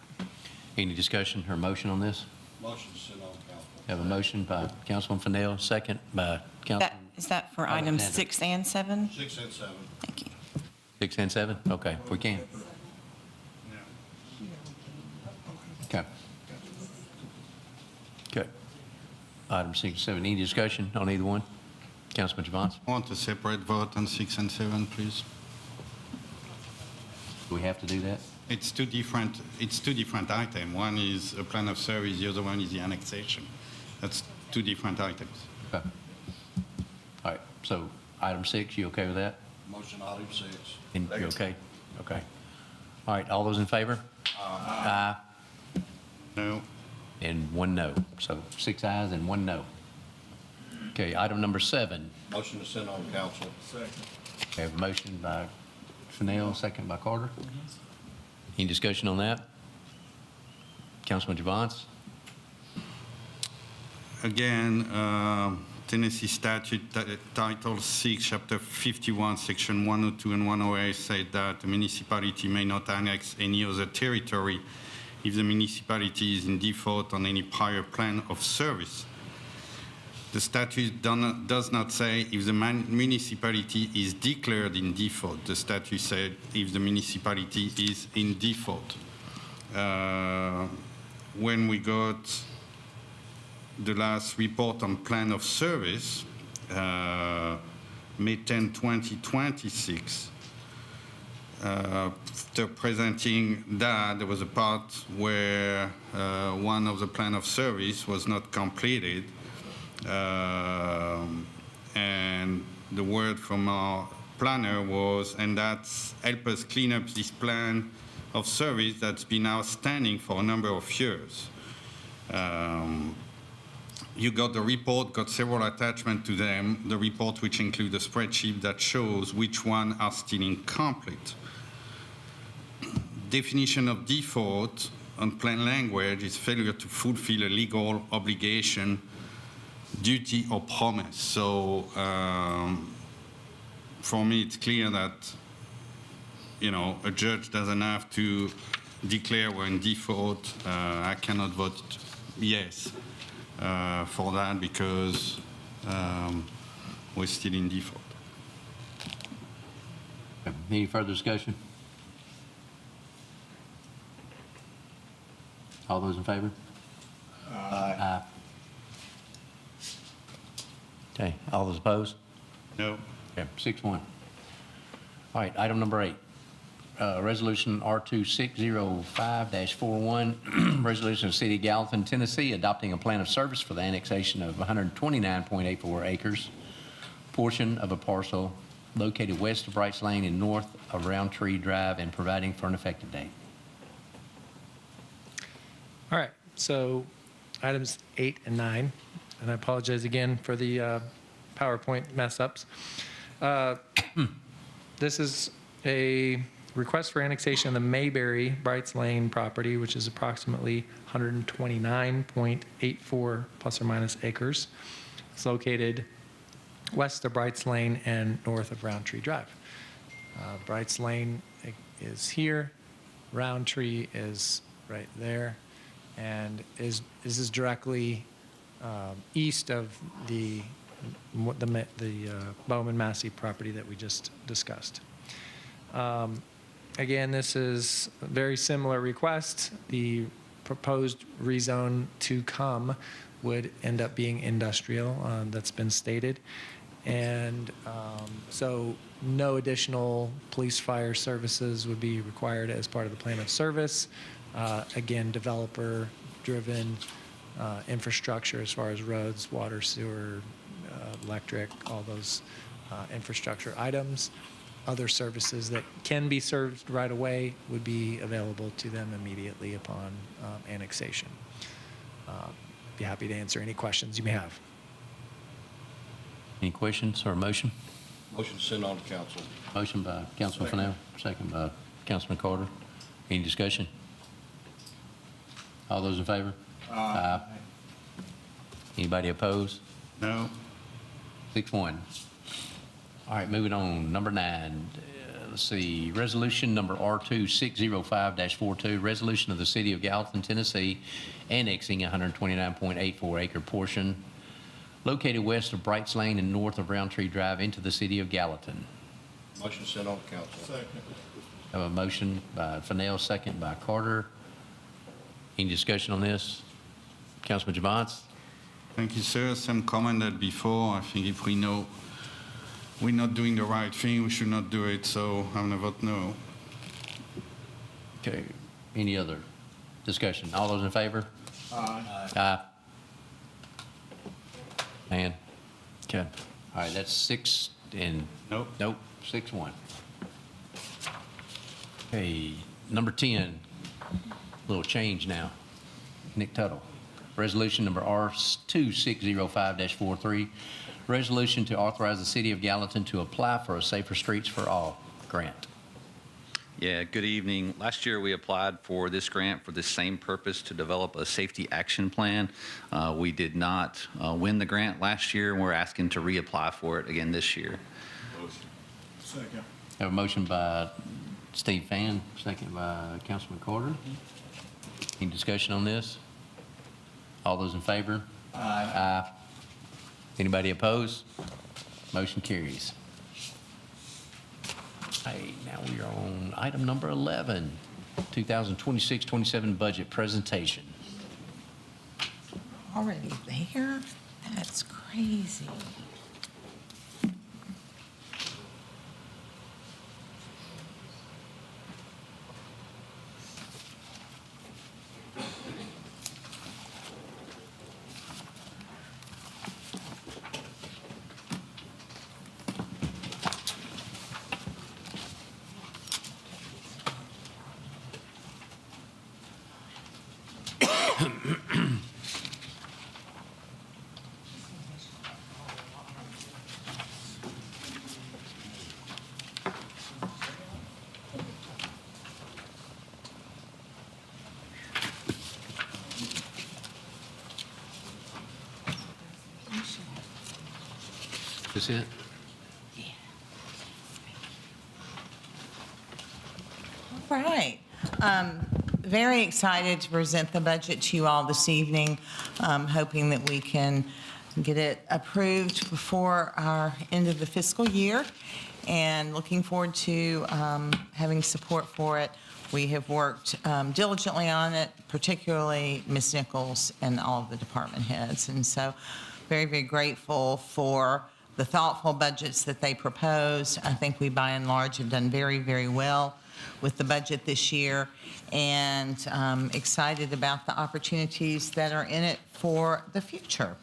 Any discussion or motion on this? Motion to send on council. Have a motion by Councilman Fennell, second by Councilman. Is that for items Alexander. 6 and 7? 6 and 7. Thank you. 6 and 7? Okay, if we can. Okay. Okay. Item 6 and 7, any discussion on either one? Councilman Javance? I want a separate vote on 6 and 7, please. Do we have to do that? It's two different items. One is a plan of service, the other one is the annexation. That's two different items. Okay. All right, so item 6, you okay with that? Motion item 6. And you okay? Okay. All right, all those in favor? Aye. No. And 1 no. So 6 ayes and 1 no. Okay, item number 7. Motion to send on council. We have a motion by Fennell, second by Carter. Any discussion on that? Councilman Javance? Again, Tennessee statute Title 6, Chapter 51, Section 102 and 108 said that the municipality may not annex any other territory if the municipality is in default on any prior plan of service. The statute does not say if the municipality is declared in default. The statute said if the municipality is in default. When we got the last report on plan of service, May 10, 2026, after presenting that, there was a part where one of the plan of service was not completed. And the word from our planner was, and that's help us clean up this plan of service that's been outstanding for a number of years. you got the report, got several attachments to them, the report which include a spreadsheet that shows which one are still incomplete. Definition of default on plain language is failure to fulfill a legal obligation, duty, or promise. So for me, it's clear that, you know, a judge doesn't have to declare we're in default. I cannot vote yes for that because we're still in default. Any further discussion? All those in favor? Aye. Okay, all those opposed? No. Okay, 6-1. All right, item number 8. Resolution R2605-41, resolution of the City of Gallatin, Tennessee, adopting a plan of service for the annexation of 129.84 acres, portion of a parcel located west of Brights Lane and north of Roundtree Drive, and providing for an effective date. All right, so items 8 and 9, and I apologize again for the PowerPoint mess-ups. This is a request for annexation of the Mayberry Brights Lane property, which is approximately 129.84 plus or minus acres. It's located west of Brights Lane and north of Roundtree Drive. Brights Lane is here, Roundtree is right there, and this is directly east of the Bowman Massey property that we just discussed. Again, this is a very similar request. The proposed rezone to come would end up being industrial, that's been stated. And so no additional police fire services would be required as part of the plan of service. Again, developer-driven infrastructure as far as roads, water, sewer, electric, all those infrastructure items. Other services that can be served right away would be available to them immediately upon annexation. Be happy to answer any questions you may have. Any questions or a motion? Motion to send on to council. Motion by Councilman Fennell, second by Councilman Carter. Any discussion? All those in favor? Aye. Anybody opposed? No. 6-1. All right, moving on. Number 9. Let's see. Resolution number R2605-42, resolution of the City of Gallatin, Tennessee, annexing 129.84 acre portion located west of Brights Lane and north of Roundtree Drive into the City of Gallatin. Motion to send on to council. Second. Have a motion by Fennell, second by Carter. Any discussion on this? Councilman Javance? Thank you, sir. Some commented before. I think if we know we're not doing the right thing, we should not do it. So I'm going to vote no. Okay. Any other discussion? All those in favor? Aye. Man. Okay. All right, that's 6 and... Nope. Nope, 6-1. Okay, number 10, little change now. Nick Tuttle. Resolution number R2605-43, resolution to authorize the City of Gallatin to apply for a Safer Streets for All grant. Yeah, good evening. Last year, we applied for this grant for the same purpose, to develop a safety action plan. We did not win the grant last year, and we're asking to reapply for it again this year. Second. Have a motion by Steve Fan, second by Councilman Carter. Any discussion on this? All those in favor? Aye. Anybody opposed? Motion carries. Hey, now we are on item number 11, 2026-27 budget presentation. Already there? That's crazy. That's it? All right. Very excited to present the budget to you all this evening, hoping that we can get it approved before our end of the fiscal year, and looking forward to having support for it. We have worked diligently on it, particularly Ms. Nichols and all of the department heads. And so very, very grateful for the thoughtful budgets that they proposed. I think we, by and large, have done very, very well with the budget this year, and excited about the opportunities that are in it for the future.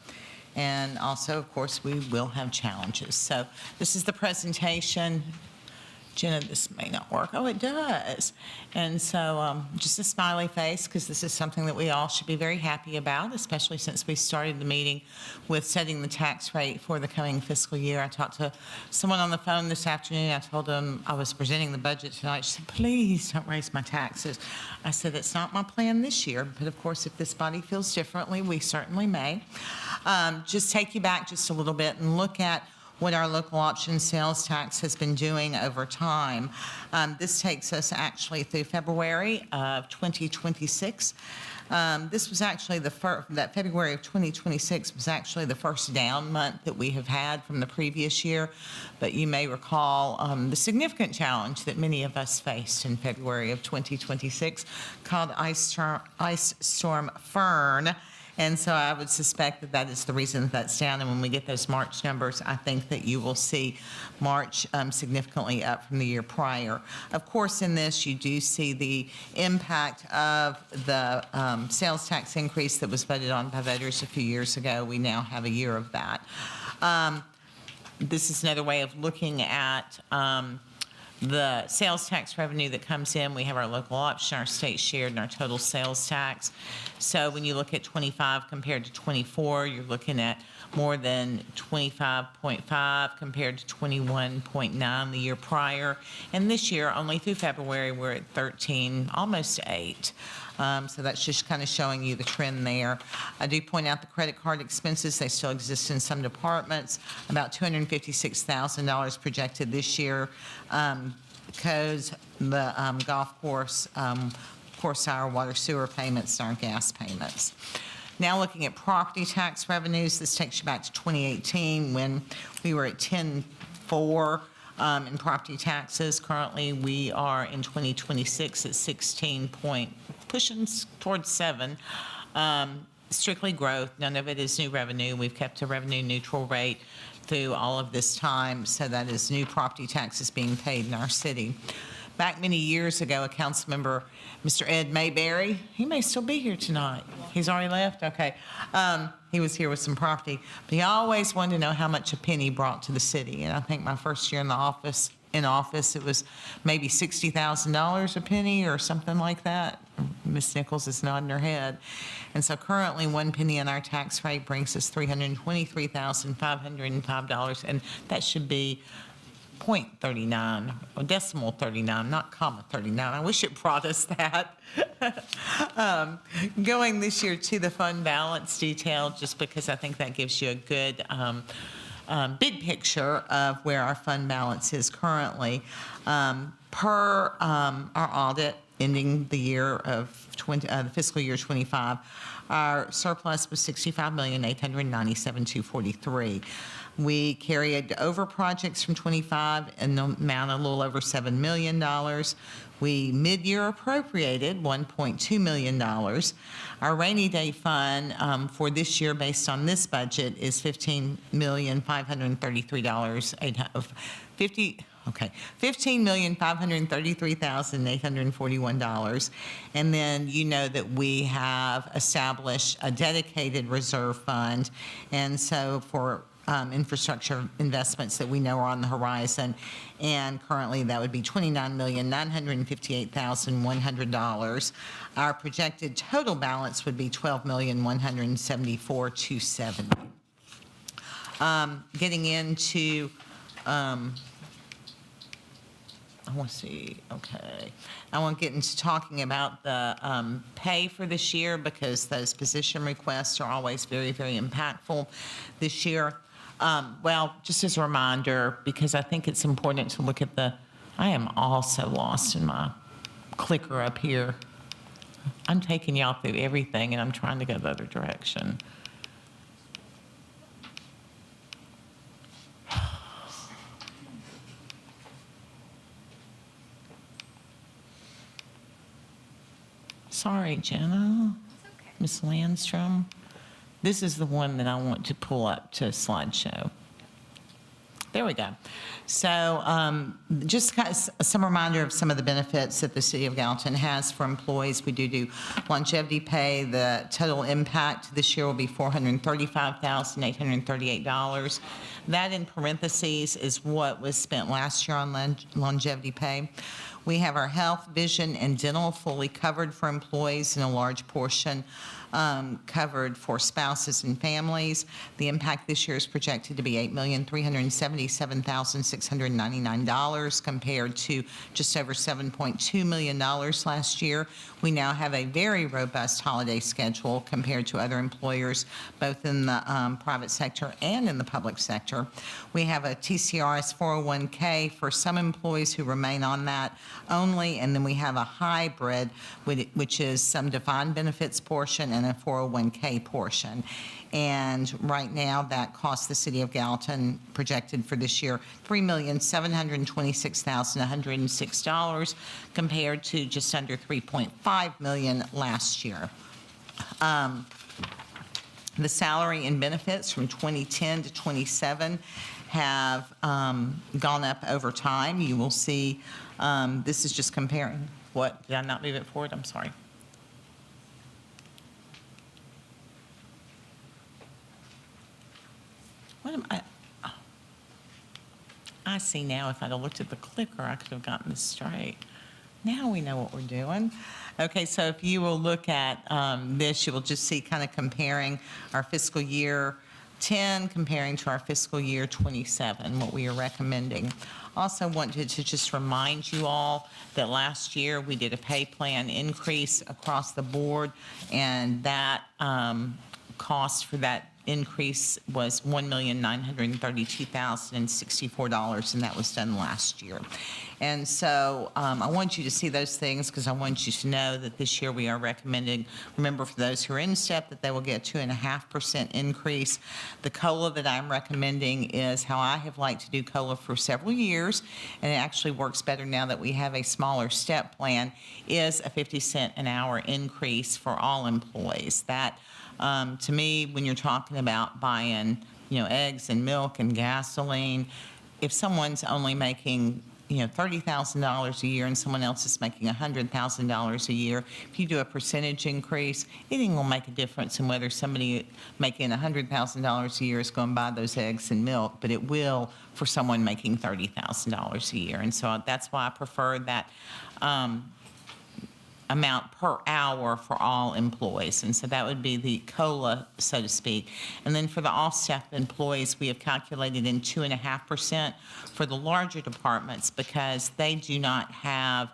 And also, of course, we will have challenges. So this is the presentation. Jenna, this may not work. Oh, it does. And so just a smiley face, because this is something that we all should be very happy about, especially since we started the meeting with setting the tax rate for the coming fiscal year. I talked to someone on the phone this afternoon. I told them I was presenting the budget tonight. She said, please don't raise my taxes. I said, it's not my plan this year, but of course, if this body feels differently, we certainly may. Just take you back just a little bit and look at what our local option sales tax has been doing over time. This takes us actually through February of 2026. This was actually that February of 2026 was actually the first down month that we have had from the previous year. But you may recall the significant challenge that many of us faced in February of 2026 called Ice Storm Fern. And so I would suspect that that is the reason that that's down. And when we get those March numbers, I think that you will see March significantly up from the year prior. Of course, in this, you do see the impact of the sales tax increase that was voted on by voters a few years ago. We now have a year of that. This is another way of looking at the sales tax revenue that comes in. We have our local option, our state shared, and our total sales tax. So when you look at 25 compared to 24, you're looking at more than 25.5 compared to 21.9 the year prior. And this year, only through February, we're at 13, almost 8. So that's just kind of showing you the trend there. I do point out the credit card expenses. They still exist in some departments. About $256,000 projected this year because the golf course, of course, our water sewer payments and our gas payments. Now looking at property tax revenues, this takes you back to 2018 when we were at 10.4 in property taxes. Currently, we are in 2026 at 16 point, pushing towards 7. Strictly growth. None of it is new revenue. We've kept a revenue neutral rate through all of this time, so that is new property taxes being paid in our city. Back many years ago, a council member, Mr. Ed Mayberry, he may still be here tonight. He's already left? Okay. He was here with some property, but he always wanted to know how much a penny brought to the city. And I think my first year in the office, it was maybe $60,000 a penny or something like that. Ms. Nichols is nodding her head. And so currently, 1 penny in our tax rate brings us $323,505, and that should be 0.39, or decimal 39, not comma 39. I wish it brought us that. Going this year to the fund balance detail, just because I think that gives you a good big picture of where our fund balance is currently. Per our audit ending the year of the fiscal year 25, our surplus was $65,897,243. We carried over projects from 25 in the amount of a little over $7 million. We mid-year appropriated $1.2 million. Our rainy day fund for this year, based on this budget, is $15,533,841. And then you know that we have established a dedicated reserve fund, and so for infrastructure investments that we know are on the horizon, and currently that would be $29,958,100. Our projected total balance would be $12,174,270. Getting into, I want to see, okay. I want to get into talking about the pay for this year, because those position requests are always very, very impactful this year. Well, just as a reminder, because I think it's important to look at I am also lost in my clicker up here. I'm taking y'all through everything and I'm trying to go the other direction. Sorry, Jenna. Miss Landstrom. This is the one that I want to pull up to slideshow. There we go. So just kind of some reminder of some of the benefits that the City of Gallatin has for employees. We do longevity pay. The total impact this year will be $435,838. That in parentheses is what was spent last year on longevity pay. We have our health, vision, and dental fully covered for employees and a large portion covered for spouses and families. The impact this year is projected to be $8,377,699 compared to just over $7.2 million last year. We now have a very robust holiday schedule compared to other employers, both in the private sector and in the public sector. We have a TCRS 401k for some employees who remain on that only, and then we have a hybrid, which is some defined benefits portion and a 401k portion. And right now, that costs the City of Gallatin, projected for this year, $3,726,106 compared to just under $3.5 million last year. The salary and benefits from 2010 to 27 have gone up over time. You will see, this is just comparing. What, did I not move it forward? I'm sorry. What am I see now, if I'd have looked at the clicker, I could have gotten this straight. Now we know what we're doing. Okay, so if you will look at this, you will just see kind of comparing our fiscal year 10 comparing to our fiscal year 27, what we are recommending. Also wanted to just remind you all that last year we did a pay plan increase across the board, and that cost for that increase was $1,932,064, and that was done last year. And so I want you to see those things because I want you to know that this year we are recommending, remember for those who are in step, that they will get a 2.5% increase. The COLA that I'm recommending is how I have liked to do COLA for several years, and it actually works better now that we have a smaller step plan, is a 50-cent an hour increase for all employees. That to me, when you're talking about buying, eggs and milk and gasoline, if someone's only making, $30,000 a year and someone else is making $100,000 a year, if you do a percentage increase, it ain't gonna make a difference in whether somebody making $100,000 a year is going to buy those eggs and milk, but it will for someone making $30,000 a year. And so that's why I prefer that amount per hour for all employees. And so that would be the COLA, so to speak. And then for the off-staff employees, we have calculated in 2.5% for the larger departments because they do not have,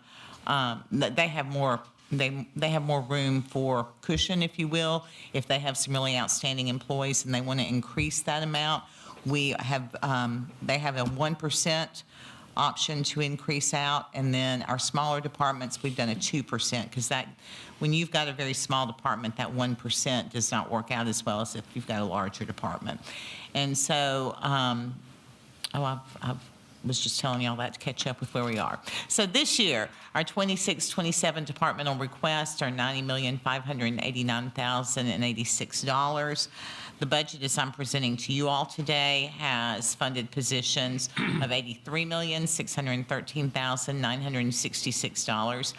they have more room for cushion, if you will. If they have some really outstanding employees and they want to increase that amount, we have, they have a 1% option to increase out, and then our smaller departments, we've done a 2%, because that, when you've got a very small department, that 1% does not work out as well as if you've got a larger department. And so, I was just telling you all that to catch up with where we are. So this year, our 26-27 departmental requests are $90,589,086. The budget, as I'm presenting to you all today, has funded positions of $83,613,966.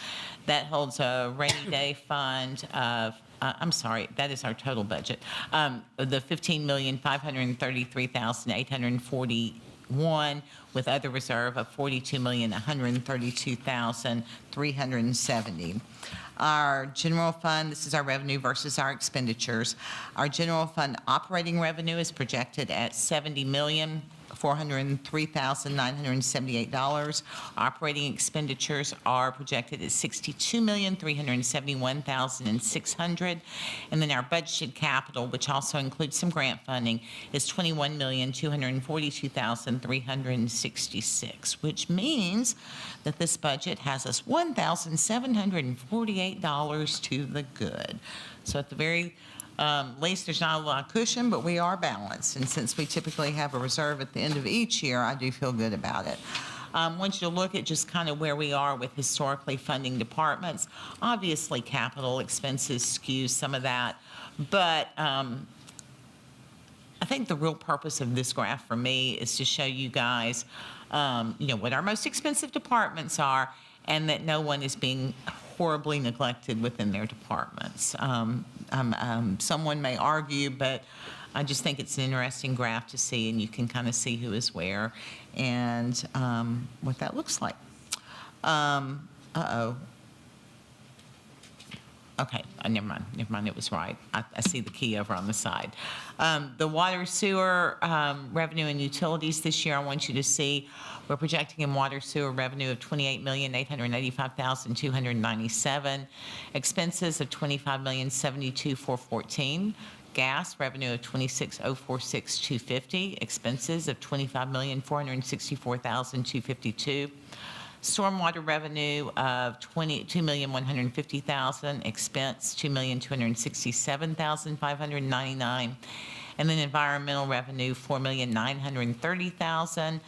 That holds a rainy day fund of, I'm sorry, that is our total budget, the $15,533,841, with other reserve of $42,132,370. Our general fund, this is our revenue versus our expenditures. Our general fund operating revenue is projected at $70,405,000. $403,978. Operating expenditures are projected at $62,371,600. And then our budgeted capital, which also includes some grant funding, is $21,242,366, which means that this budget has us $1,748 to the good. So at the very least, there's not a lot of cushion, but we are balanced. And since we typically have a reserve at the end of each year, I do feel good about it. I want you to look at just kind of where we are with historically funding departments. Obviously, capital expenses skew some of that, but I think the real purpose of this graph for me is to show you guys, what our most expensive departments are, and that no one is being horribly neglected within their departments. Someone may argue, but I just think it's an interesting graph to see, and you can kind of see who is where and what that looks like. Uh-oh. Okay, never mind, it was right. I see the key over on the side. The water sewer revenue and utilities this year, I want you to see, we're projecting in water sewer revenue of $28,885,297, expenses of $25,072,414, gas revenue of $26,046,250, expenses of $25,464,252, stormwater revenue of $2,150,000, expense $2,267,599, and then environmental revenue $4,930,000,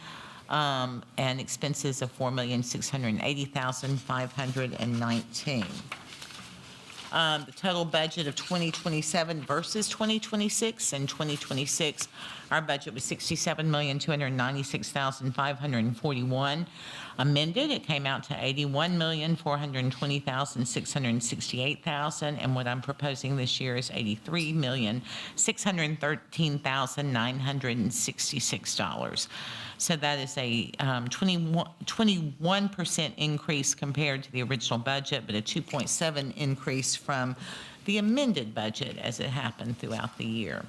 and expenses of $4,680,519. The total budget of 2027 versus 2026. In 2026, our budget was $67,296,541. Amended, it came out to $81,420,668,000, and what I'm proposing this year is $83,613,966. So that is a 21% increase compared to the original budget, but a 2.7 increase from the amended budget as it happened throughout the year.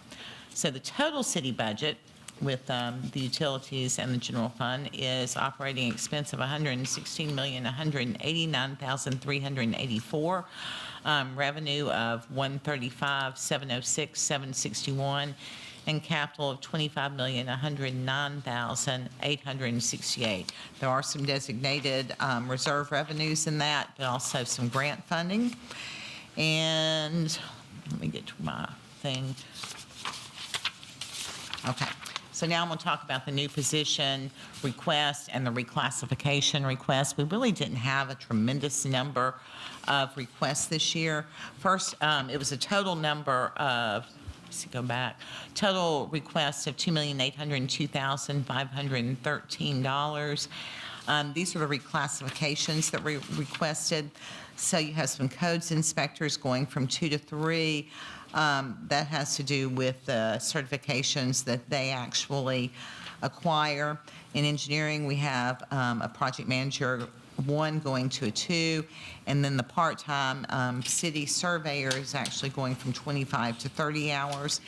So the total city budget with the utilities and the general fund is operating expense of $116,189,384, revenue of $135,706,761, and capital of $25,109,868. There are some designated reserve revenues in that, but also some grant funding. And let me get to my thing. Okay. So now I'm going to talk about the new position request and the reclassification request. We really didn't have a tremendous number of requests this year. First, it was a total number of, total requests of $2,802,513. These are the reclassifications that we requested. So you have some codes inspectors going from 2 to 3. That has to do with the certifications that they actually acquire. In engineering, we have a project manager 1 going to a 2, and then the part-time city surveyor is actually going from 25 to 30 hours.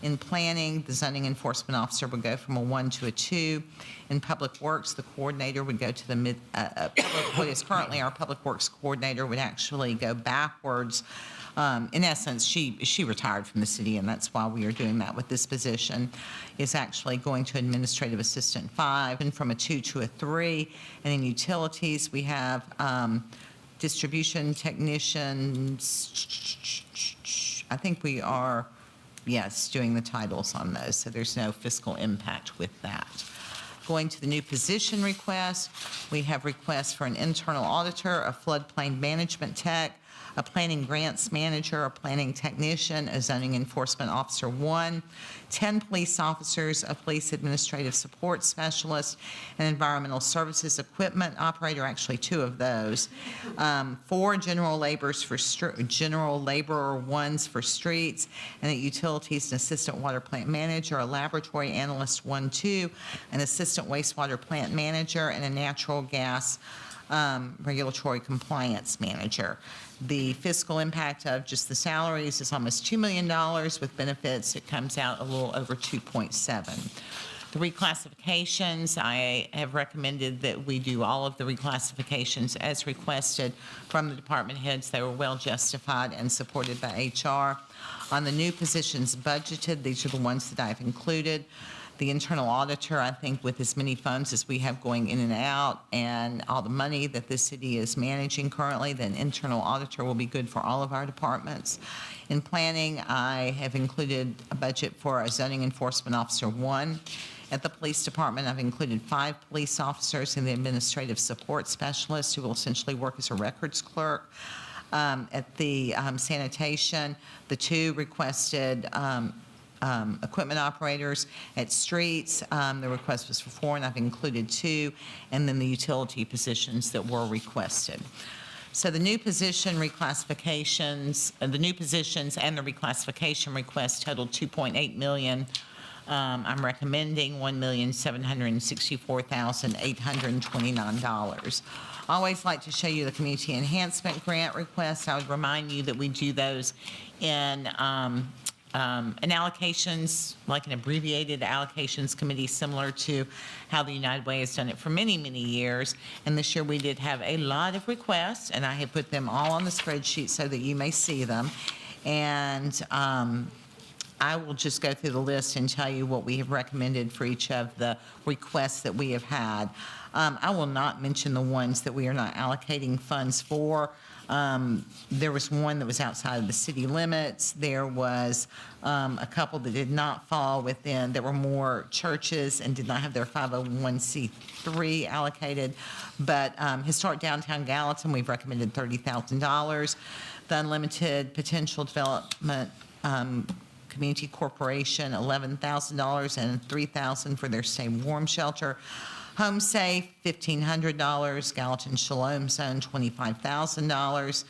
In planning, the zoning enforcement officer would go from a 1 to a 2. In public works, the coordinator would go to the what is currently our public works coordinator would actually go backwards. In essence, she retired from the city, and that's why we are doing that with this position, is actually going to administrative assistant 5, and from a 2 to a 3. And in utilities, we have distribution technicians. I think we are, yes, doing the titles on those, so there's no fiscal impact with that. Going to the new position request, we have requests for an internal auditor, a floodplain management tech, a planning grants manager, a planning technician, a zoning enforcement officer 1, 10 police officers, a police administrative support specialist, an environmental services equipment operator, actually 2 of those, 4 general laborer 1s for streets, and at utilities, an assistant water plant manager, a laboratory analyst 1, 2, an assistant wastewater plant manager, and a natural gas regulatory compliance manager. The fiscal impact of just the salaries is almost $2 million. With benefits, it comes out a little over 2.7. The reclassifications, I have recommended that we do all of the reclassifications as requested from the department heads. They were well justified and supported by HR. On the new positions budgeted, these are the ones that I've included. The internal auditor, I think with as many funds as we have going in and out and all the money that the city is managing currently, then internal auditor will be good for all of our departments. In planning, I have included a budget for a zoning enforcement officer 1. At the police department, I've included 5 police officers and the administrative support specialist who will essentially work as a records clerk. At the sanitation, the 2 requested equipment operators. At streets, the request was for 4, and I've included 2, and then the utility positions that were requested. So the new position reclassifications, the new positions and the reclassification request totaled $2.8 million. I'm recommending $1,764,829. I always like to show you the community enhancement grant requests. I would remind you that we do those in allocations, like an abbreviated allocations committee, similar to how the United Way has done it for many, many years. And this year we did have a lot of requests, and I have put them all on the spreadsheet so that you may see them. And I will just go through the list and tell you what we have recommended for each of the requests that we have had. I will not mention the ones that we are not allocating funds for. There was one that was outside of the city limits. There was a couple that did not fall within, there were more churches and did not have their 501c3 allocated. But Historic Downtown Gallatin, we've recommended $30,000. The Unlimited Potential Development Community Corporation, $11,000 and $3,000 for their Stay Warm shelter. Home Safe, $1,500. Gallatin Shalom Zone, $25,000.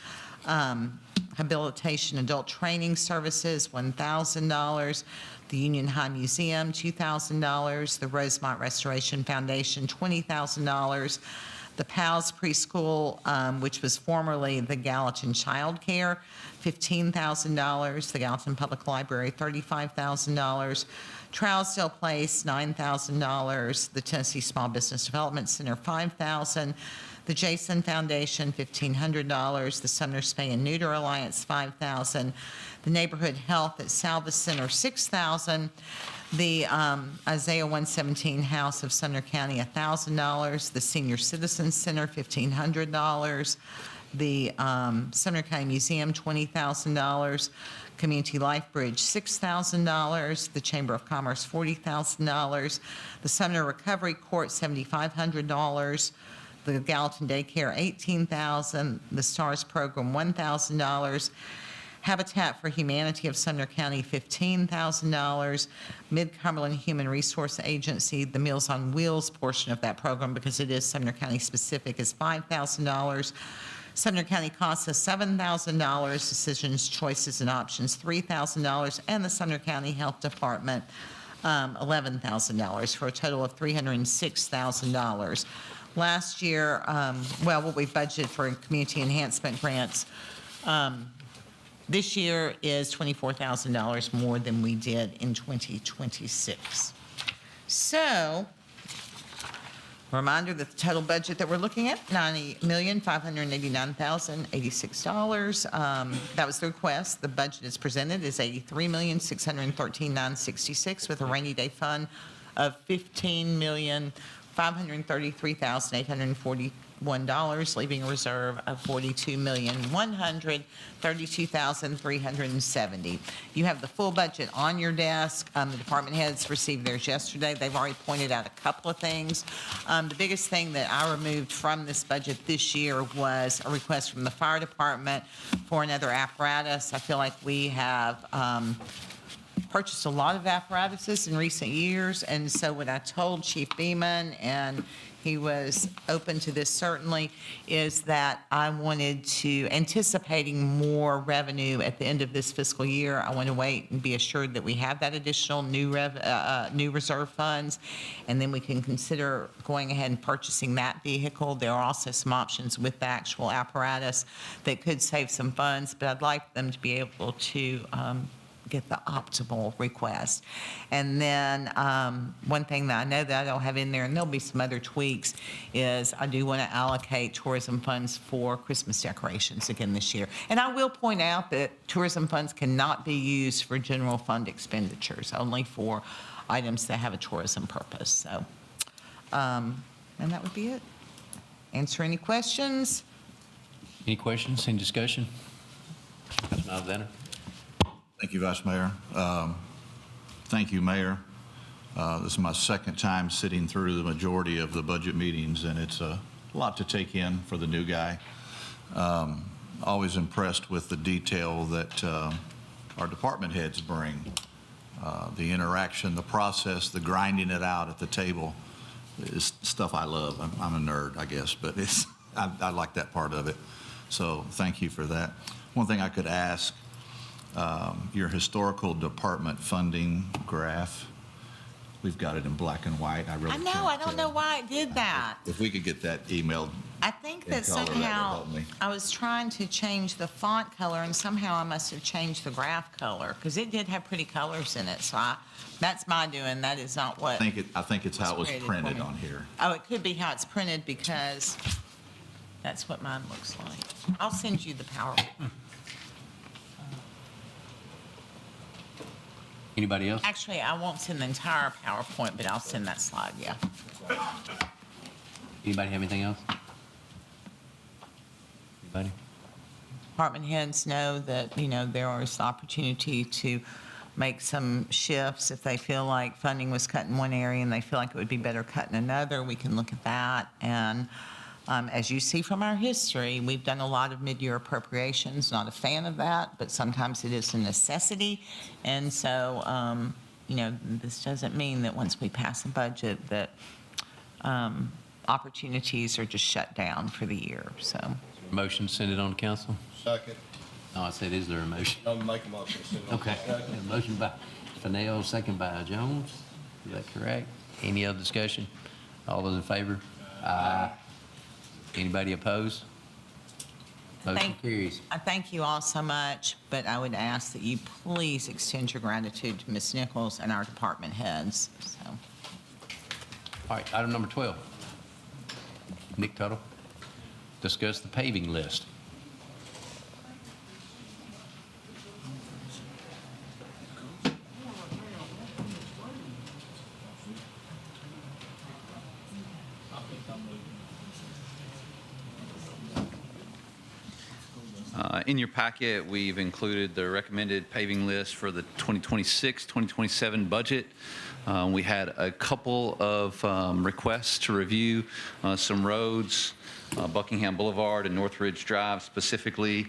Habilitation Adult Training Services, $1,000. The Union High Museum, $2,000. The Rosemont Restoration Foundation, $20,000. The PALS Preschool, which was formerly the Gallatin Child Care, $15,000. The Gallatin Public Library, $35,000. Trousdale Place, $9,000. The Tennessee Small Business Development Center, $5,000. The Jason Foundation, $1,500. The Sumner Spay and Neuter Alliance, $5,000. The Neighborhood Health at Salvis Center, $6,000. The Isaiah 117 House of Sumner County, $1,000. The Senior Citizens Center, $1,500. The Sumner County Museum, $20,000. Community Life Bridge, $6,000. The Chamber of Commerce, $40,000. The Sumner Recovery Court, $7,500. The Gallatin Daycare, $18,000. The STARS Program, $1,000. Habitat for Humanity of Sumner County, $15,000. Mid-Cumberland Human Resource Agency, the Meals on Wheels portion of that program, because it is Sumner County specific, is $5,000. Sumner County CASA, $7,000. Decisions, Choices, and Options, $3,000. And the Sumner County Health Department, $11,000, for a total of $306,000. Last year, what we budgeted for community enhancement grants this year is $24,000 more than we did in 2026. So, reminder that the total budget that we're looking at, $90,589,086. That was the request. The budget is presented is $83,613,966 with a rainy day fund of $15,533,841, leaving a reserve of $42,132,370. You have the full budget on your desk. The department heads received theirs yesterday. They've already pointed out a couple of things. The biggest thing that I removed from this budget this year was a request from the fire department for another apparatus. I feel like we have purchased a lot of apparatuses in recent years, and so what I told Chief Beeman, and he was open to this certainly, is that I wanted to, anticipating more revenue at the end of this fiscal year, I want to wait and be assured that we have that additional new reserve funds, and then we can consider going ahead and purchasing that vehicle. There are also some options with the actual apparatus that could save some funds, but I'd like them to be able to get the optimal request. And then one thing that I know that I don't have in there, and there'll be some other tweaks, is I do want to allocate tourism funds for Christmas decorations again this year. And I will point out that tourism funds cannot be used for general fund expenditures, only for items that have a tourism purpose. So, and that would be it. Answer any questions? Any questions, any discussion? Councilman Alexander? Thank you, Vice Mayor. Thank you, Mayor. This is my second time sitting through the majority of the budget meetings, and it's a lot to take in for the new guy. Always impressed with the detail that our department heads bring. The interaction, the process, the grinding it out at the table is stuff I love. I'm a nerd, I guess, but I like that part of it. So thank you for that. One thing I could ask, your historical department funding graph, we've got it in black and white. I really I know, can't, I don't know why it did that. If we could get that emailed. I think in that color, that would somehow, help me. I was trying to change the font color, and somehow I must have changed the graph color, because it did have pretty colors in it, so that's my doing, that is not what. I think it's how it was created for printed me. on here. Oh, it could be how it's printed, because that's what mine looks like. I'll send you the PowerPoint. Anybody else? Actually, I won't send the entire PowerPoint, but I'll send that slide, yeah. Anybody have anything else? Anybody? Department heads know that, there is the opportunity to make some shifts if they feel like funding was cut in one area and they feel like it would be better cut in another. We can look at that. And as you see from our history, we've done a lot of mid-year appropriations. Not a fan of that, but sometimes it is a necessity. And so, this doesn't mean that once we pass a budget that opportunities are just shut down for the year, so. Motion, send it on to council? Second. No, I said, is there a motion? I'll make a motion. to send it on. Okay. A motion by Fennell, second by Jones. Is that correct? Any other discussion? All those in favor? Aye. Anybody opposed? Motion carries. I thank you all so much, but I would ask that you please extend your gratitude to Ms. Nichols and our department heads, so. All right, item number 12. Nick Tuttle, discuss the paving list. In your packet, we've included the recommended paving list for the 2026-2027 budget. We had a couple of requests to review some roads, Buckingham Boulevard and North Ridge Drive specifically,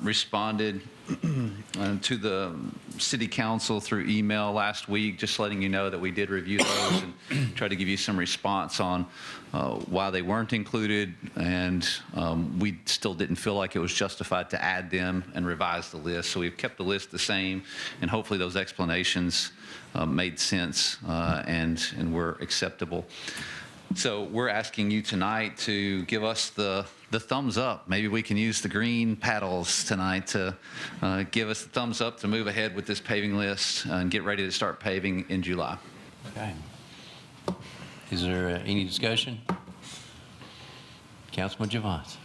responded to the city council through email last week, just letting you know that we did review those and try to give you some response on why they weren't included, and we still didn't feel like it was justified to add them and revise the list. So we've kept the list the same, and hopefully those explanations made sense and were acceptable. So we're asking you tonight to give us the thumbs up. Maybe we can use the green paddles tonight to give us the thumbs up to move ahead with this paving list and get ready to start paving in July. Okay. Is there any discussion? Councilman Javons.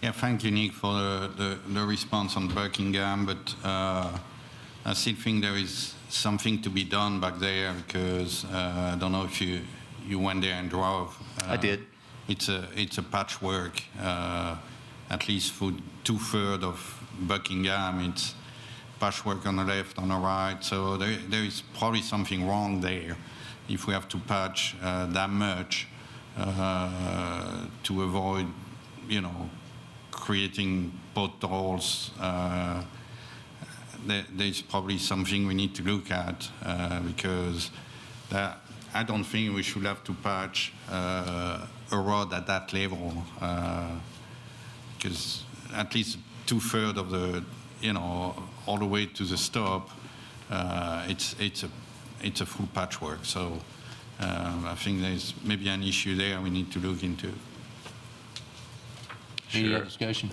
Yeah, thank you, Nick, for the response on Buckingham, but I still think there is something to be done back there because I don't know if you went there and drove. I did. It's a patchwork, at least for 2/3 of Buckingham. It's patchwork on the left, on the right. So there is probably something wrong there if we have to patch that much to avoid, creating potholes. There's probably something we need to look at because I don't think we should have to patch a road at that level because at least 2/3 of the, all the way to the stop, it's a full patchwork. So I think there's maybe an issue there we need to look into. Any other discussion?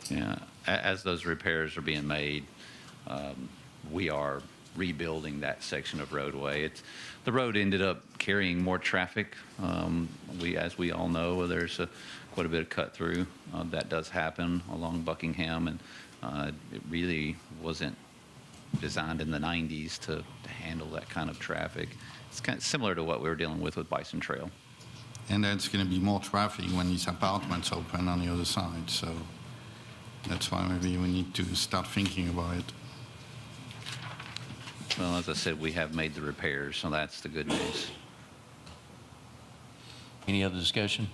Yeah, as those repairs are being made, we are rebuilding that section of roadway. The road ended up carrying more traffic. As we all know, there's quite a bit of cut through that does happen along Buckingham, and it really wasn't designed in the 90s to handle that kind of traffic. It's kind of similar to what we were dealing with Bison Trail. And there's going to be more traffic when these apartments open on the other side. So that's why maybe we need to start thinking about it. Well, as I said, we have made the repairs, so that's the good news. Any other discussion?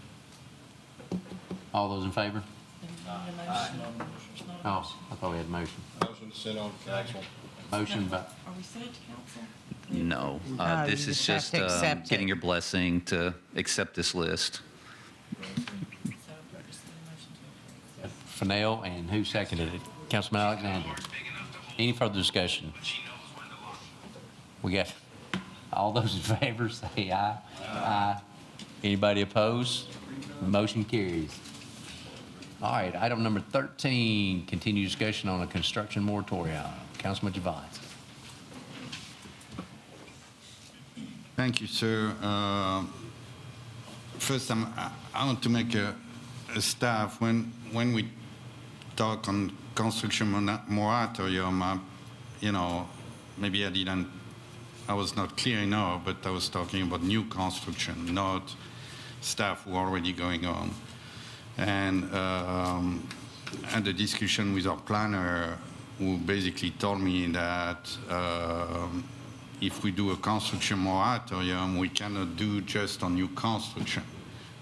All those in favor? Oh, I thought we had a motion. Motion to send on to council. Motion by, Are we sending it to council? No, No, this you is just have just to accept getting it. your blessing to accept this list. Fennell, and who seconded it? Councilman Alexander. Any further discussion? We got, all those in favor, say aye. Aye. Anybody opposed? Motion carries. All right, item number 13, continue discussion on a construction moratorium. Councilman Javon. Thank you, sir. First, I want to make a staff, when we talk on construction moratorium, maybe I was not clear enough, but I was talking about new construction, not stuff already going on. And had a discussion with our planner, who basically told me that if we do a construction moratorium, we cannot do just on new construction.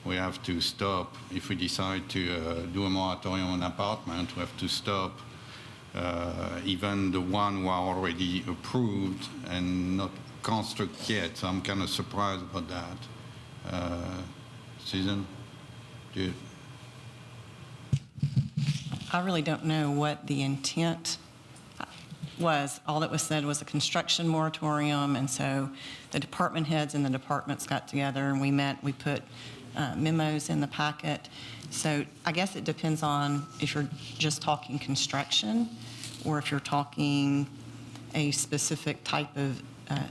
We have to stop. If we decide to do a moratorium on apartment, we have to stop even the one who are already approved and not construct yet. So I'm kind of surprised about that. Susan? I really don't know what the intent was. All that was said was a construction moratorium, and so the department heads and the departments got together and we met, we put memos in the packet. So I guess it depends on if you're just talking construction or if you're talking a specific type of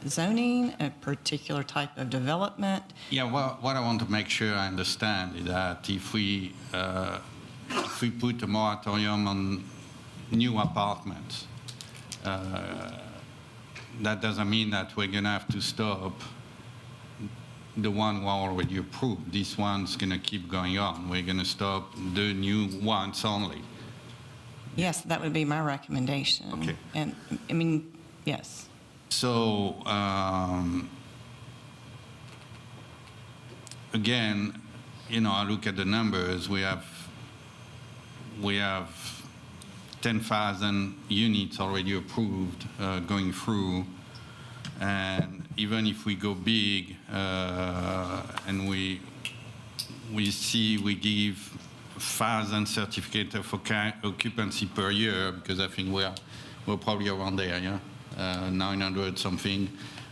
zoning, a particular type of development. Yeah, well, what I want to make sure I understand is that if we put a moratorium on new apartments, that doesn't mean that we're going to have to stop the one who are already approved. This one's going to keep going on. We're going to stop the new ones only. Yes, that would be my recommendation. Okay. And, I mean, yes. So, again, I look at the numbers. We have 10,000 units already approved going through. And even if we go big and we give 1,000 certificates of occupancy per year, because I think we're probably around there, yeah? 900 something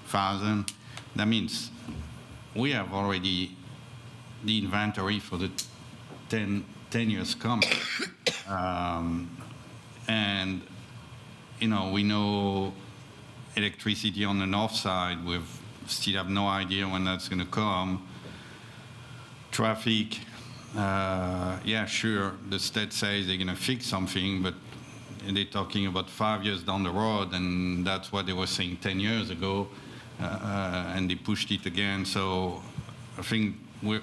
thousand. That means we have already the inventory for the 10 years coming. And, we know electricity on the north side, we still have no idea when that's going to come. Traffic, yeah, sure, the state says they're going to fix something, but they're talking about 5 years down the road, and that's what they were saying 10 years ago, and they pushed it again. So I think we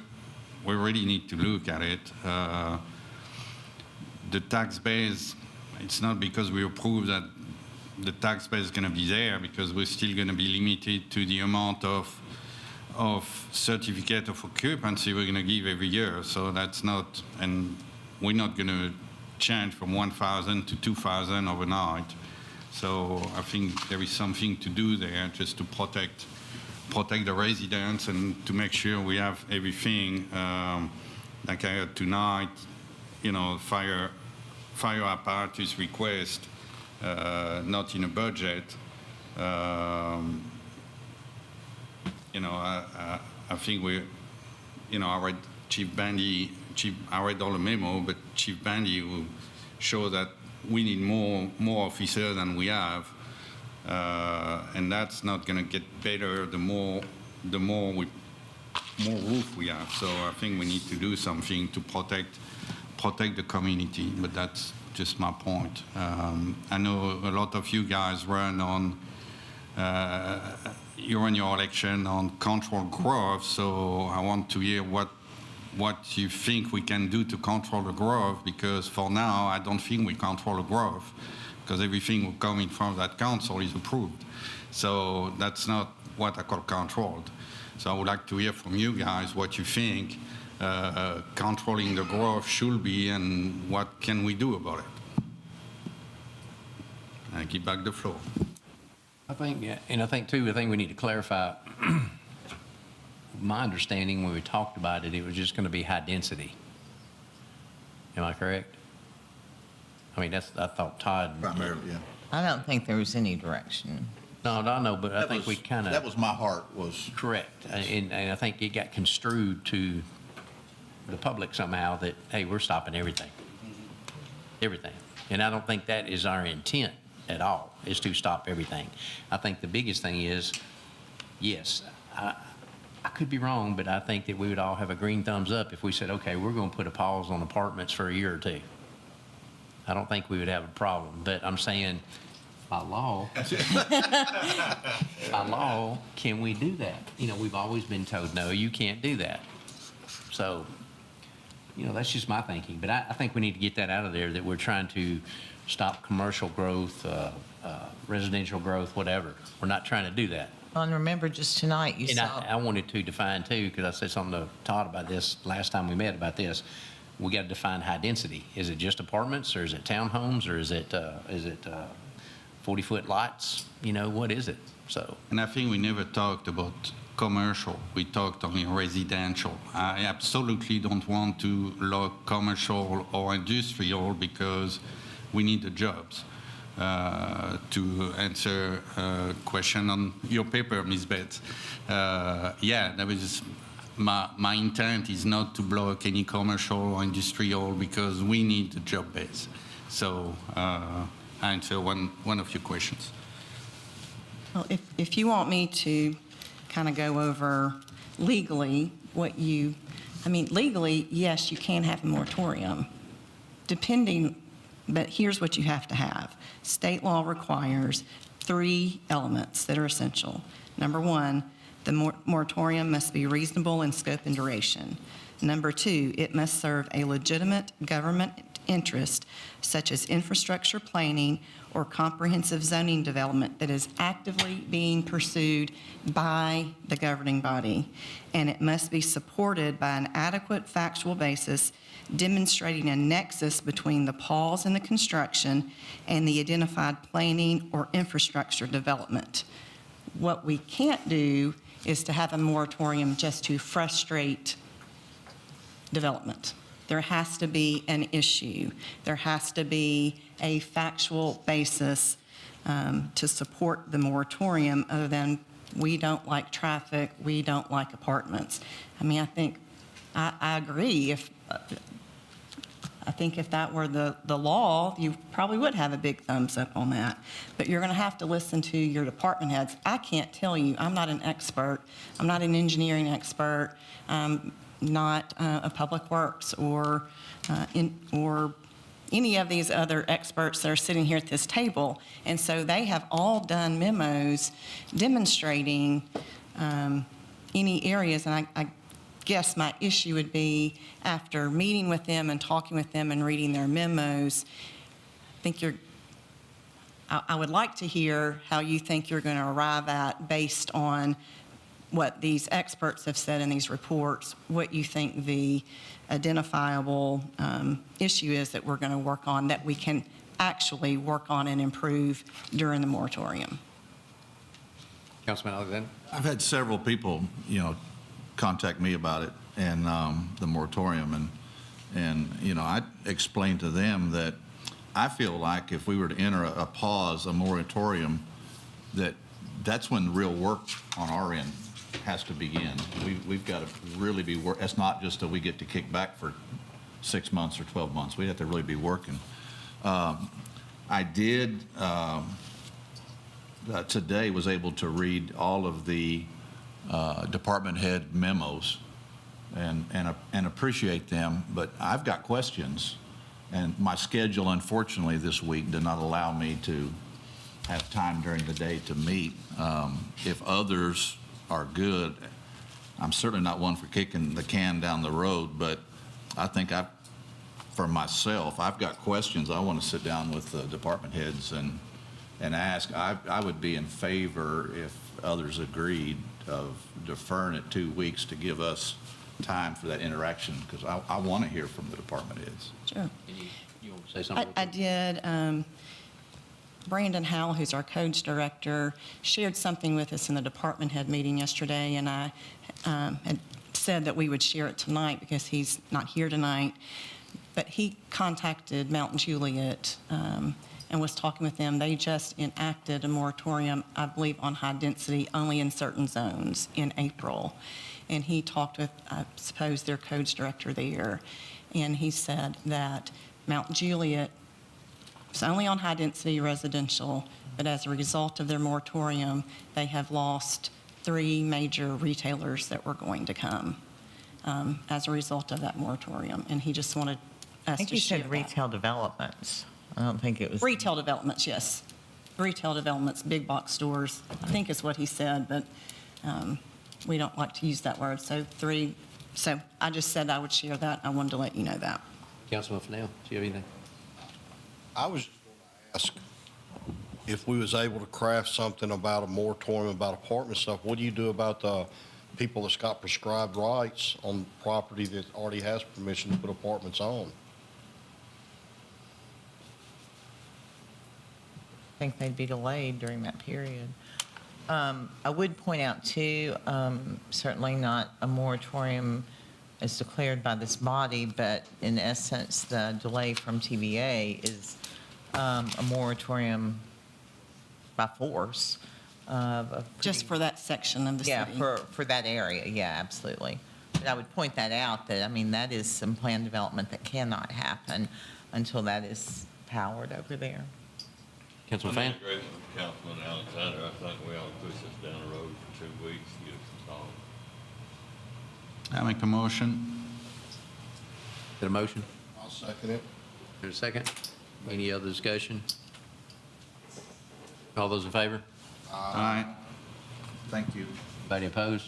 really need to look at it. The tax base, it's not because we approve that the tax base is going to be there, because we're still going to be limited to the amount of certificate of occupancy we're going to give every year. So that's not, and we're not going to change from 1,000 to 2,000 overnight. So I think there is something to do there just to protect the residents and to make sure we have everything. Like I heard tonight, fire apparatus request, not in a budget. I think I read Chief Bandy, I read all the memo, but Chief Bandy will show that we need more officers than we have, and that's not going to get better the more roof we have. So I think we need to do something to protect the community, but that's just my point. I know a lot of you guys run on your election on control growth, so I want to hear what you think we can do to control the growth, because for now, I don't think we control the growth, because everything coming from that council is approved. So that's not what I call controlled. So I would like to hear from you guys what you think controlling the growth should be and what can we do about it. I give back the floor. I think, yeah, and I think too, I think we need to clarify, my understanding when we talked about it, it was just going to be high density. Am I correct? I mean, I thought Todd. Primarily, yeah. I don't think there was any direction. No, but I think we kind of. That was my heart, was. Correct. And I think it got construed to the public somehow that, hey, we're stopping everything. Everything. And I don't think that is our intent at all, is to stop everything. I think the biggest thing is, yes, I could be wrong, but I think that we would all have a green thumbs up if we said, okay, we're going to put a pause on apartments for a year or two. I don't think we would have a problem, but I'm saying by law, can we do that? You know, we've always been told, no, you can't do that. So, you know, that's just my thinking, but I think we need to get that out of there, that we're trying to stop commercial growth, residential growth, whatever. We're not trying to do that. Well, and remember, just tonight, you And saw. I wanted to define too, because I said something to Todd about this last time we met about this. We got to define high density. Is it just apartments, or is it townhomes, or is it 40-foot lots? You know, what is it? So. And I think we never talked about commercial. We talked only residential. I absolutely don't want to lock commercial or industrial, because we need the jobs. To answer a question on your paper, Ms. Betts. Yeah, that was my intent is not to block any commercial or industrial, because we need the job base. So I answer one of your questions. Well, if you want me to kind of go over legally legally, yes, you can have a moratorium, but here's what you have to have. State law requires 3 elements that are essential. Number 1, the moratorium must be reasonable in scope and duration. Number 2, it must serve a legitimate government interest, such as infrastructure planning or comprehensive zoning development that is actively being pursued by the governing body. And it must be supported by an adequate factual basis demonstrating a nexus between the pause in the construction and the identified planning or infrastructure development. What we can't do is to have a moratorium just to frustrate development. There has to be an issue. There has to be a factual basis to support the moratorium, other than we don't like traffic, we don't like apartments. I mean, I agree. I think if that were the law, you probably would have a big thumbs up on that. But you're going to have to listen to your department heads. I can't tell you. I'm not an expert. I'm not an engineering expert. Not a public works or any of these other experts that are sitting here at this table. And so they have all done memos demonstrating any areas. And I guess my issue would be, after meeting with them and talking with them and reading their memos, I would like to hear how you think you're going to arrive at, based on what these experts have said in these reports, what you think the identifiable issue is that we're going to work on, that we can actually work on and improve during the moratorium. Councilman Alexander? I've had several people, contact me about it and the moratorium, and I explained to them that I feel like if we were to enter a pause, a moratorium, that's when the real work on our end has to begin. We've got to really be working. It's not just that we get to kick back for 6 months or 12 months. We have to really be working. I did, today was able to read all of the department head memos and appreciate them, but I've got questions, and my schedule, unfortunately, this week did not allow me to have time during the day to meet. If others are good, I'm certainly not one for kicking the can down the road, but I think for myself, I've got questions. I want to sit down with the department heads and ask. I would be in favor, if others agreed, of deferring it 2 weeks to give us time for that interaction, because I want to hear from the department heads. Sure. You want to say something? I did. Brandon Howell, who's our codes director, shared something with us in the department head meeting yesterday, and I had said that we would share it tonight because he's not here tonight. But he contacted Mount Juliet and was talking with them. They just enacted a moratorium, I believe, on high density only in certain zones in April. And he talked with, I suppose, their codes director there, and he said that Mount Juliet is only on high-density residential, but as a result of their moratorium, they have lost 3 major retailers that were going to come as a result of that moratorium. And he just wanted I us think to you share said that. retail developments. I don't think it was. Retail developments, yes. Retail developments, big box stores, I think is what he said, but we don't like to use that word. So 3, so I just said I would share that. I wanted to let you know that. Councilman Fennell, do you have anything? I was just going to ask if we was able to craft something about a moratorium about apartment stuff. What do you do about the people that's got prescribed rights on property that already has permission to put apartments on? I think they'd be delayed during that period. I would point out, too, certainly not a moratorium as declared by this body, but in essence, the delay from TVA is a moratorium by force of Just for that section of the yeah, city. for that area, yeah, absolutely. But I would point that out, that, I mean, that is some planned development that cannot happen until that is powered over there. Councilman I'm Fan? in agreement with Councilman Alexander. I think we ought to push this down the road for 2 weeks to get it installed. I make a motion. Is that a motion? I'll second it. There's a second? Any other discussion? All those in favor? Aye. Thank you. Anybody opposed?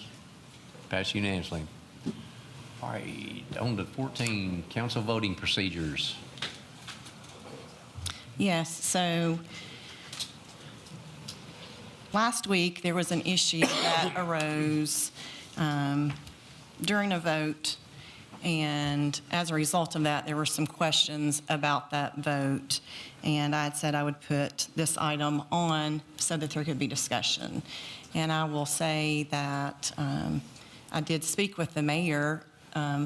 Passed unanimously. All right, on to 14, council voting procedures. Yes, so last week, there was an issue that arose during a vote, and as a result of that, there were some questions about that vote, and I had said I would put this item on so that there could be discussion. And I will say that I did speak with the mayor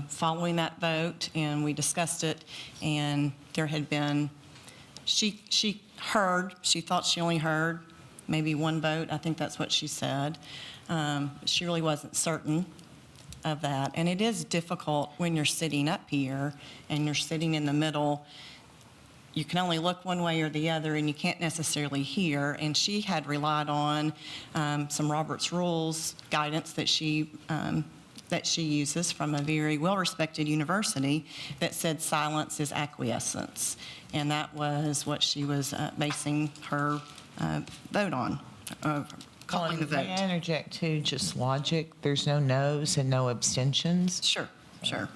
following that vote, and we discussed it, and there had been, she thought she only heard maybe one vote. I think that's what she said. She really wasn't certain of that. And it is difficult when you're sitting up here and you're sitting in the middle. You can only look one way or the other, and you can't necessarily hear. And she had relied on some Robert's Rules guidance that she uses from a very well-respected university that said silence is acquiescence. And that was what she was basing her vote on, calling the vote. May I interject, too, just logic? There's no no's and no abstentions? Sure.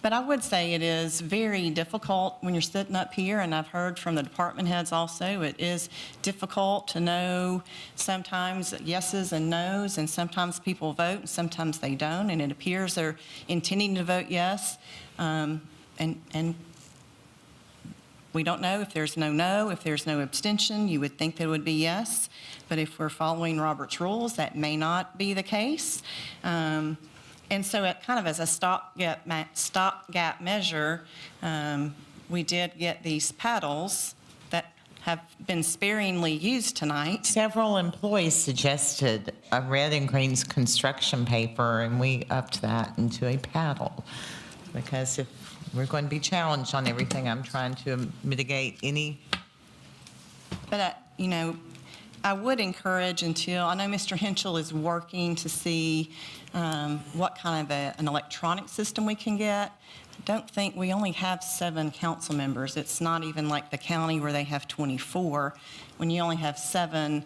But I would say it is very difficult when you're sitting up here, and I've heard from the department heads also, it is difficult to know sometimes yeses and nos, and sometimes people vote, and sometimes they don't, and it appears they're intending to vote yes. And we don't know if there's no, if there's no abstention. You would think there would be yes, but if we're following Robert's Rules, that may not be the case. And so it kind of as a stopgap measure, we did get these paddles that have been sparingly used tonight. Several employees suggested a red and green construction paper, and we upped that into a paddle. Because if we're going to be challenged on everything. I'm trying to mitigate any, But, I would encourage until, I know Mr. Henschel is working to see what kind of an electronic system we can get. I don't think, we only have 7 council members. It's not even like the county where they have 24. When you only have 7,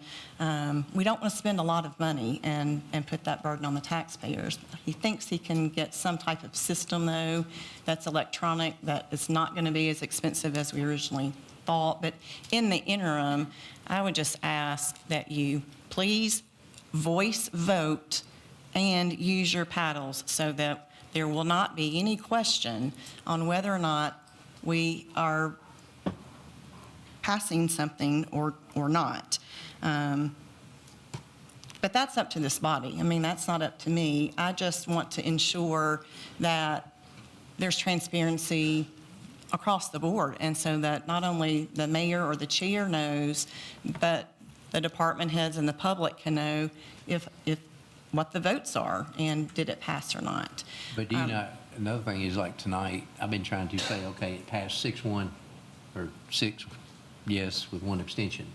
we don't want to spend a lot of money and put that burden on the taxpayers. He thinks he can get some type of system, though, that's electronic, that is not going to be as expensive as we originally thought. But in the interim, I would just ask that you please voice vote and use your paddles so that there will not be any question on whether or not we are passing something or not. But that's up to this body. I mean, that's not up to me. I just want to ensure that there's transparency across the board, and so that not only the mayor or the chair knows, but the department heads and the public can know if what the votes are and did it pass or not. But do you know, another thing is like tonight, I've been trying to say, okay, it passed 6-1 or 6 yes with 1 abstention.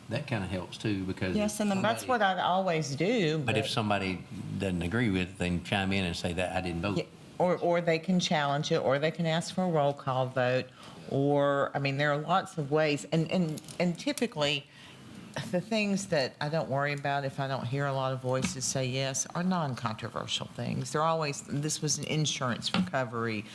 That kind of helps too because. Yes, and that's what I always do. But if somebody doesn't agree with it, they can chime in and say that I didn't vote. Yeah, or they can challenge it, or they can ask for a roll call vote, or, I mean, there are lots of ways. And typically, the things that I don't worry about if I don't hear a lot of voices say yes are non-controversial things. They're always, this was an insurance recovery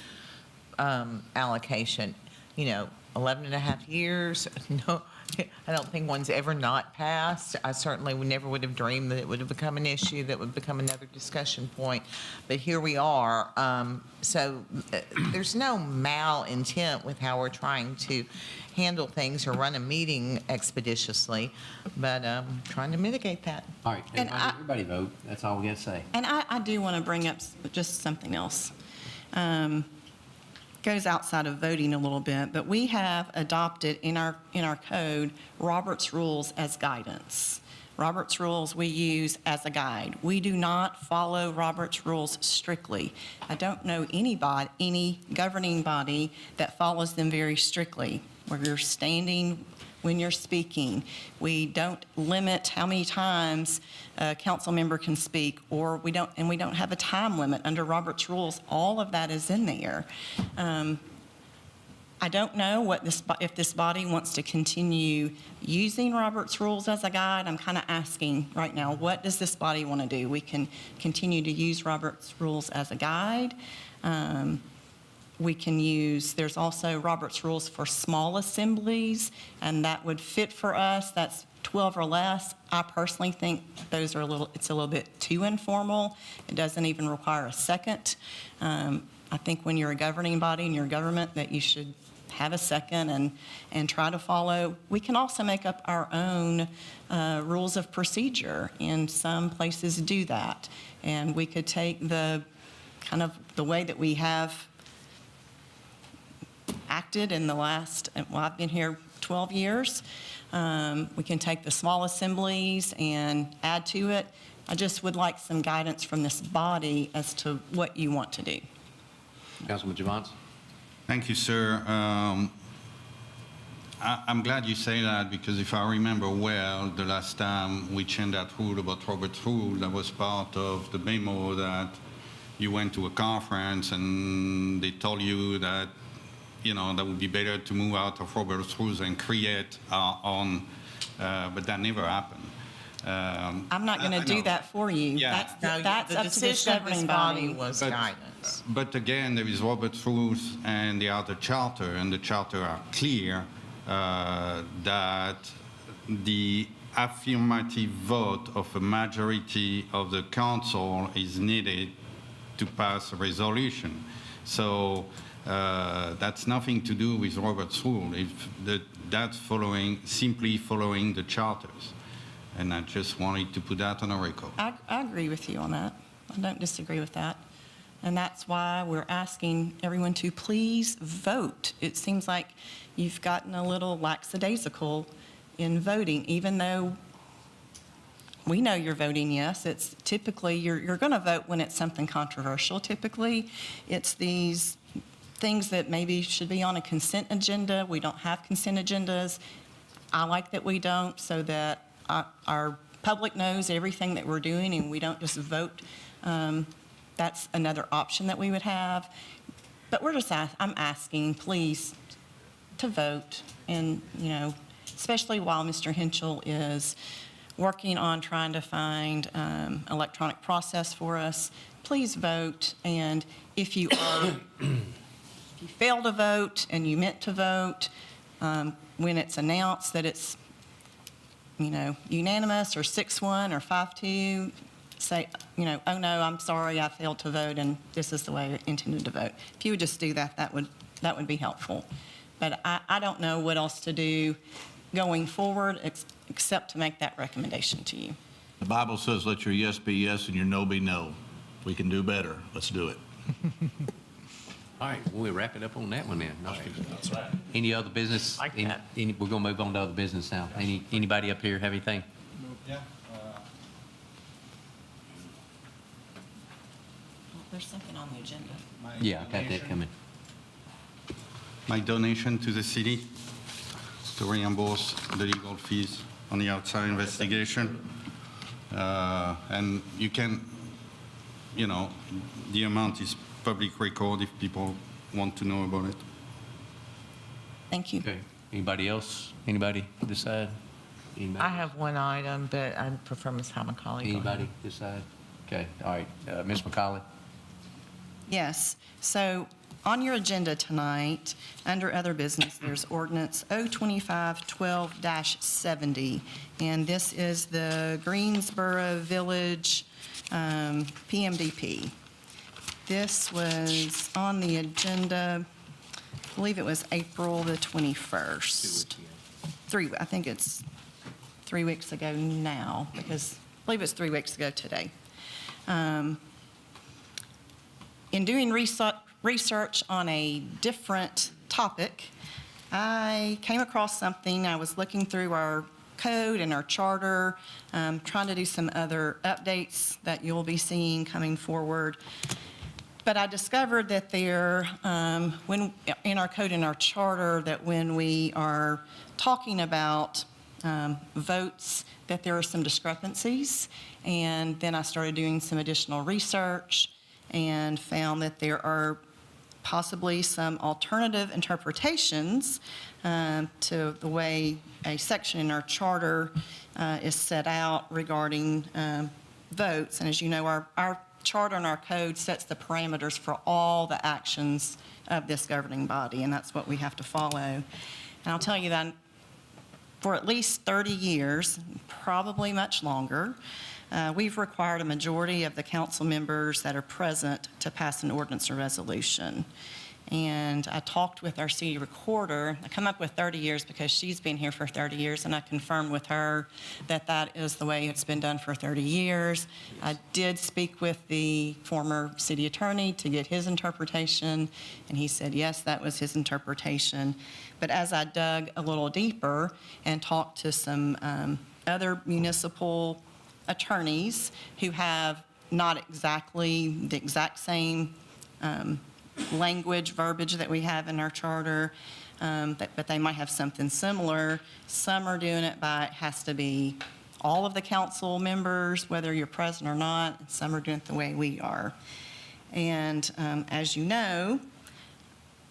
allocation, 11 and a half years. No, I don't think one's ever not passed. I certainly never would have dreamed that it would have become an issue that would become another discussion point. But here we are. So there's no malintent with how we're trying to handle things or run a meeting expeditiously, but trying to mitigate that. All right, And everybody vote. That's all we got to say. And I do want to bring up just something else. Goes outside of voting a little bit, but we have adopted in our code Robert's rules as guidance. Robert's rules we use as a guide. We do not follow Robert's rules strictly. I don't know any governing body that follows them very strictly, where you're standing when you're speaking. We don't limit how many times a council member can speak, or we don't have a time limit under Robert's rules. All of that is in there. I don't know if this body wants to continue using Robert's rules as a guide. I'm kind of asking right now, what does this body want to do? We can continue to use Robert's rules as a guide. We can use, there's also Robert's rules for small assemblies, and that would fit for us. That's 12 or less. I personally think those are it's a little bit too informal. It doesn't even require a second. I think when you're a governing body in your government that you should have a second and try to follow. We can also make up our own rules of procedure, and some places do that. And we could take the way that we have acted in the last, well, I've been here 12 years. We can take the small assemblies and add to it. I just would like some guidance from this body as to what you want to do. Councilman Javance? Thank you, sir. I'm glad you say that, because if I remember well, the last time we changed that rule about Robert's rule, that was part of the memo that you went to a conference and they told you that, that would be better to move out of Robert's rules and create our own, but that never happened. I'm not going to do that for you. Yeah. That's the up to this decision of this governing body body. was guidance. But again, there is Robert's rules and the other charter, and the charter are clear that the affirmative vote of a majority of the council is needed to pass a resolution. So that's nothing to do with Robert's rule. That's simply following the charters. And I just wanted to put that on a record. I agree with you on that. I don't disagree with that. And that's why we're asking everyone to please vote. It seems like you've gotten a little lackadaisical in voting, even though we know you're voting yes. It's typically, you're going to vote when it's something controversial. Typically, it's these things that maybe should be on a consent agenda. We don't have consent agendas. I like that we don't, so that our public knows everything that we're doing and we don't just vote. That's another option that we would have. But I'm asking, please, to vote. And, you know, especially while Mr. Henschel is working on trying to find electronic process for us, please vote. And if you fail to vote and you meant to vote, when it's announced that it's, you know, unanimous or 6-1 or 5-2, say, you know, oh no, I'm sorry, I failed to vote and this is the way I intended to vote. If you would just do that, that would be helpful. But I don't know what else to do going forward except to make that recommendation to you. The Bible says, let your yes be yes and your no be no. We can do better. Let's do it. All right, we'll wrap it up on that one then. All right. Any other business? Like that. We're going to move on to other business now. Anybody up here have anything? Yeah. There's something on the agenda. Yeah, I got that coming. My donation to the city to reimburse the legal fees on the outside investigation. And you can, you know, the amount is public record if people want to know about it. Thank you. Okay. Anybody else? Anybody this side? Anybody? I have one item, but I prefer Ms. Hammacaulay. Go Anybody ahead. this side? Okay, all right. Ms. McCauley? Yes. So on your agenda tonight, under other business, there's ordinance 02512-70. And this is the Greensboro Village PMDP. This was on the agenda, I believe it was April the 21st. I think it's 3 weeks ago now, because I believe it's 3 weeks ago today. In doing research on a different topic, I came across something. I was looking through our code and our charter, trying to do some other updates that you'll be seeing coming forward. But I discovered that when in our code and our charter, that when we are talking about votes, that there are some discrepancies. And then I started doing some additional research and found that there are possibly some alternative interpretations to the way a section in our charter is set out regarding votes. And as you know, our charter and our code sets the parameters for all the actions of this governing body, and that's what we have to follow. And I'll tell you that for at least 30 years, probably much longer, we've required a majority of the council members that are present to pass an ordinance or resolution. And I talked with our city recorder. I come up with 30 years because she's been here for 30 years, and I confirmed with her that that is the way it's been done for 30 years. I did speak with the former city attorney to get his interpretation, and he said, yes, that was his interpretation. But as I dug a little deeper and talked to some other municipal attorneys who have not exactly the exact same language, verbiage that we have in our charter, but they might have something similar. Some are doing it by, it has to be all of the council members, whether you're present or not. Some are doing it the way we are. And as you know,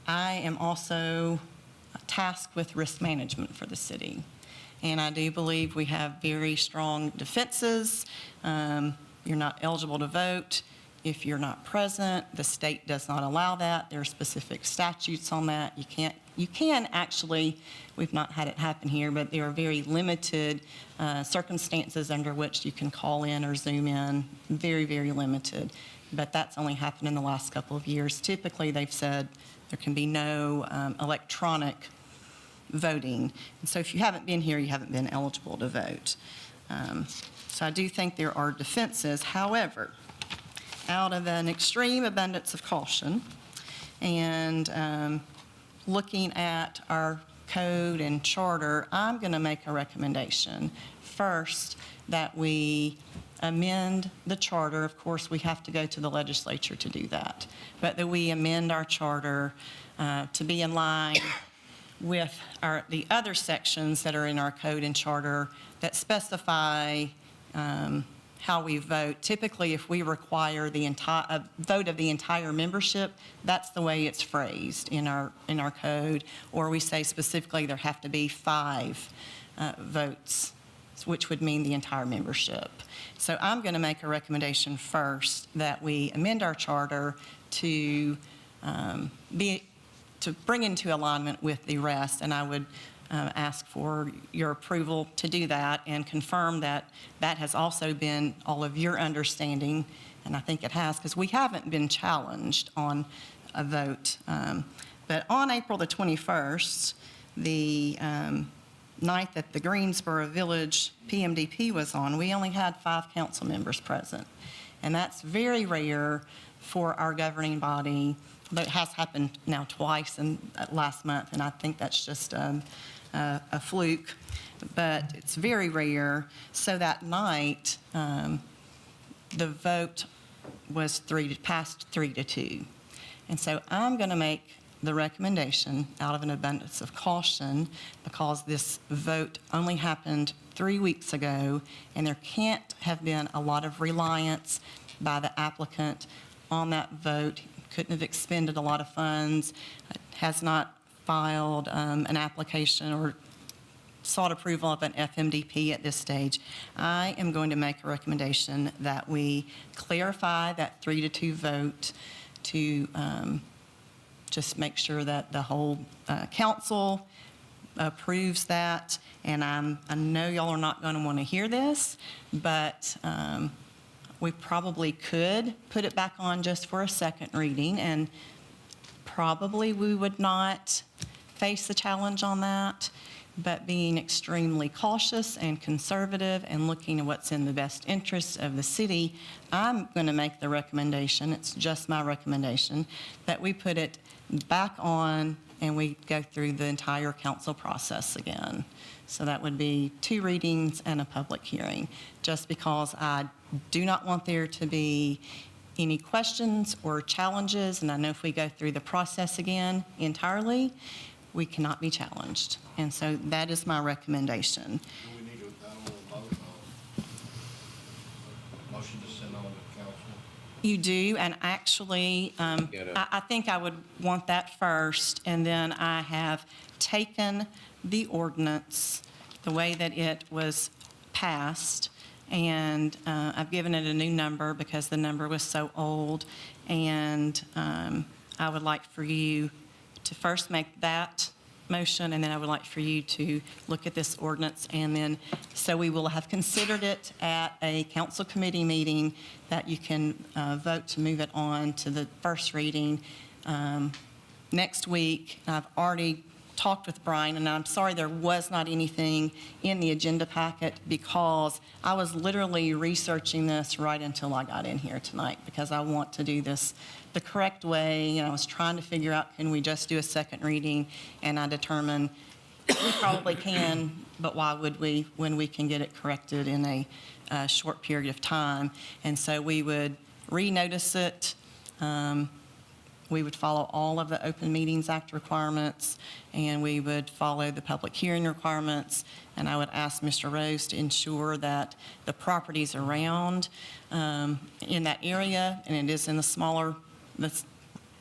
I am also tasked with risk management for the city. And I do believe we have very strong defenses. You're not eligible to vote if you're not present. The state does not allow that. There are specific statutes on that. You can actually, we've not had it happen here, but there are very limited circumstances under which you can call in or Zoom in, very, very limited. But that's only happened in the last couple of years. Typically, they've said there can be no electronic voting. And so if you haven't been here, you haven't been eligible to vote. So I do think there are defenses. However, out of an extreme abundance of caution and looking at our code and charter, I'm going to make a recommendation. First, that we amend the charter. Of course, we have to go to the legislature to do that. But that we amend our charter to be in line with the other sections that are in our code and charter that specify how we vote. Typically, if we require a vote of the entire membership, that's the way it's phrased in our code. Or we say specifically there have to be 5 votes, which would mean the entire membership. So I'm going to make a recommendation first that we amend our charter to bring into alignment with the rest, and I would ask for your approval to do that and confirm that that has also been all of your understanding, and I think it has, because we haven't been challenged on a vote. But on April the 21st, the night that the Greensboro Village PMDP was on, we only had 5 council members present. And that's very rare for our governing body. But it has happened now twice in last month, and I think that's just a fluke. But it's very rare. So that night, the vote was passed 3-2. And so I'm going to make the recommendation out of an abundance of caution, because this vote only happened 3 weeks ago, and there can't have been a lot of reliance by the applicant on that vote. Couldn't have expended a lot of funds, has not filed an application or sought approval of an FMDP at this stage. I am going to make a recommendation that we clarify that 3-2 vote to just make sure that the whole council approves that. And I know y'all are not going to want to hear this, but we probably could put it back on just for a second reading, and probably we would not face the challenge on that. But being extremely cautious and conservative and looking at what's in the best interest of the city, I'm going to make the recommendation, it's just my recommendation, that we put it back on and we go through the entire council process again. So that would be 2 readings and a public hearing, just because I do not want there to be any questions or challenges. And I know if we go through the process again entirely, we cannot be challenged. And so that is my recommendation. Do we need a motion to send on to council? You do, and actually, I think I would want that first, and then I have taken the ordinance, the way that it was passed, and I've given it a new number because the number was so old, and I would like for you to first make that motion, and then I would like for you to look at this ordinance, and then, so we will have considered it at a council committee meeting that you can vote to move it on to the first reading next week. I've already talked with Brian, and I'm sorry there was not anything in the agenda packet, because I was literally researching this right until I got in here tonight, because I want to do this the correct way. And I was trying to figure out, can we just do a second reading? And I determined we probably can, but why would we when we can get it corrected in a short period of time? And so we would renotice it. We would follow all of the Open Meetings Act requirements, and we would follow the public hearing requirements. And I would ask Mr. Rose to ensure that the properties around in that area, and it is in the smaller, we're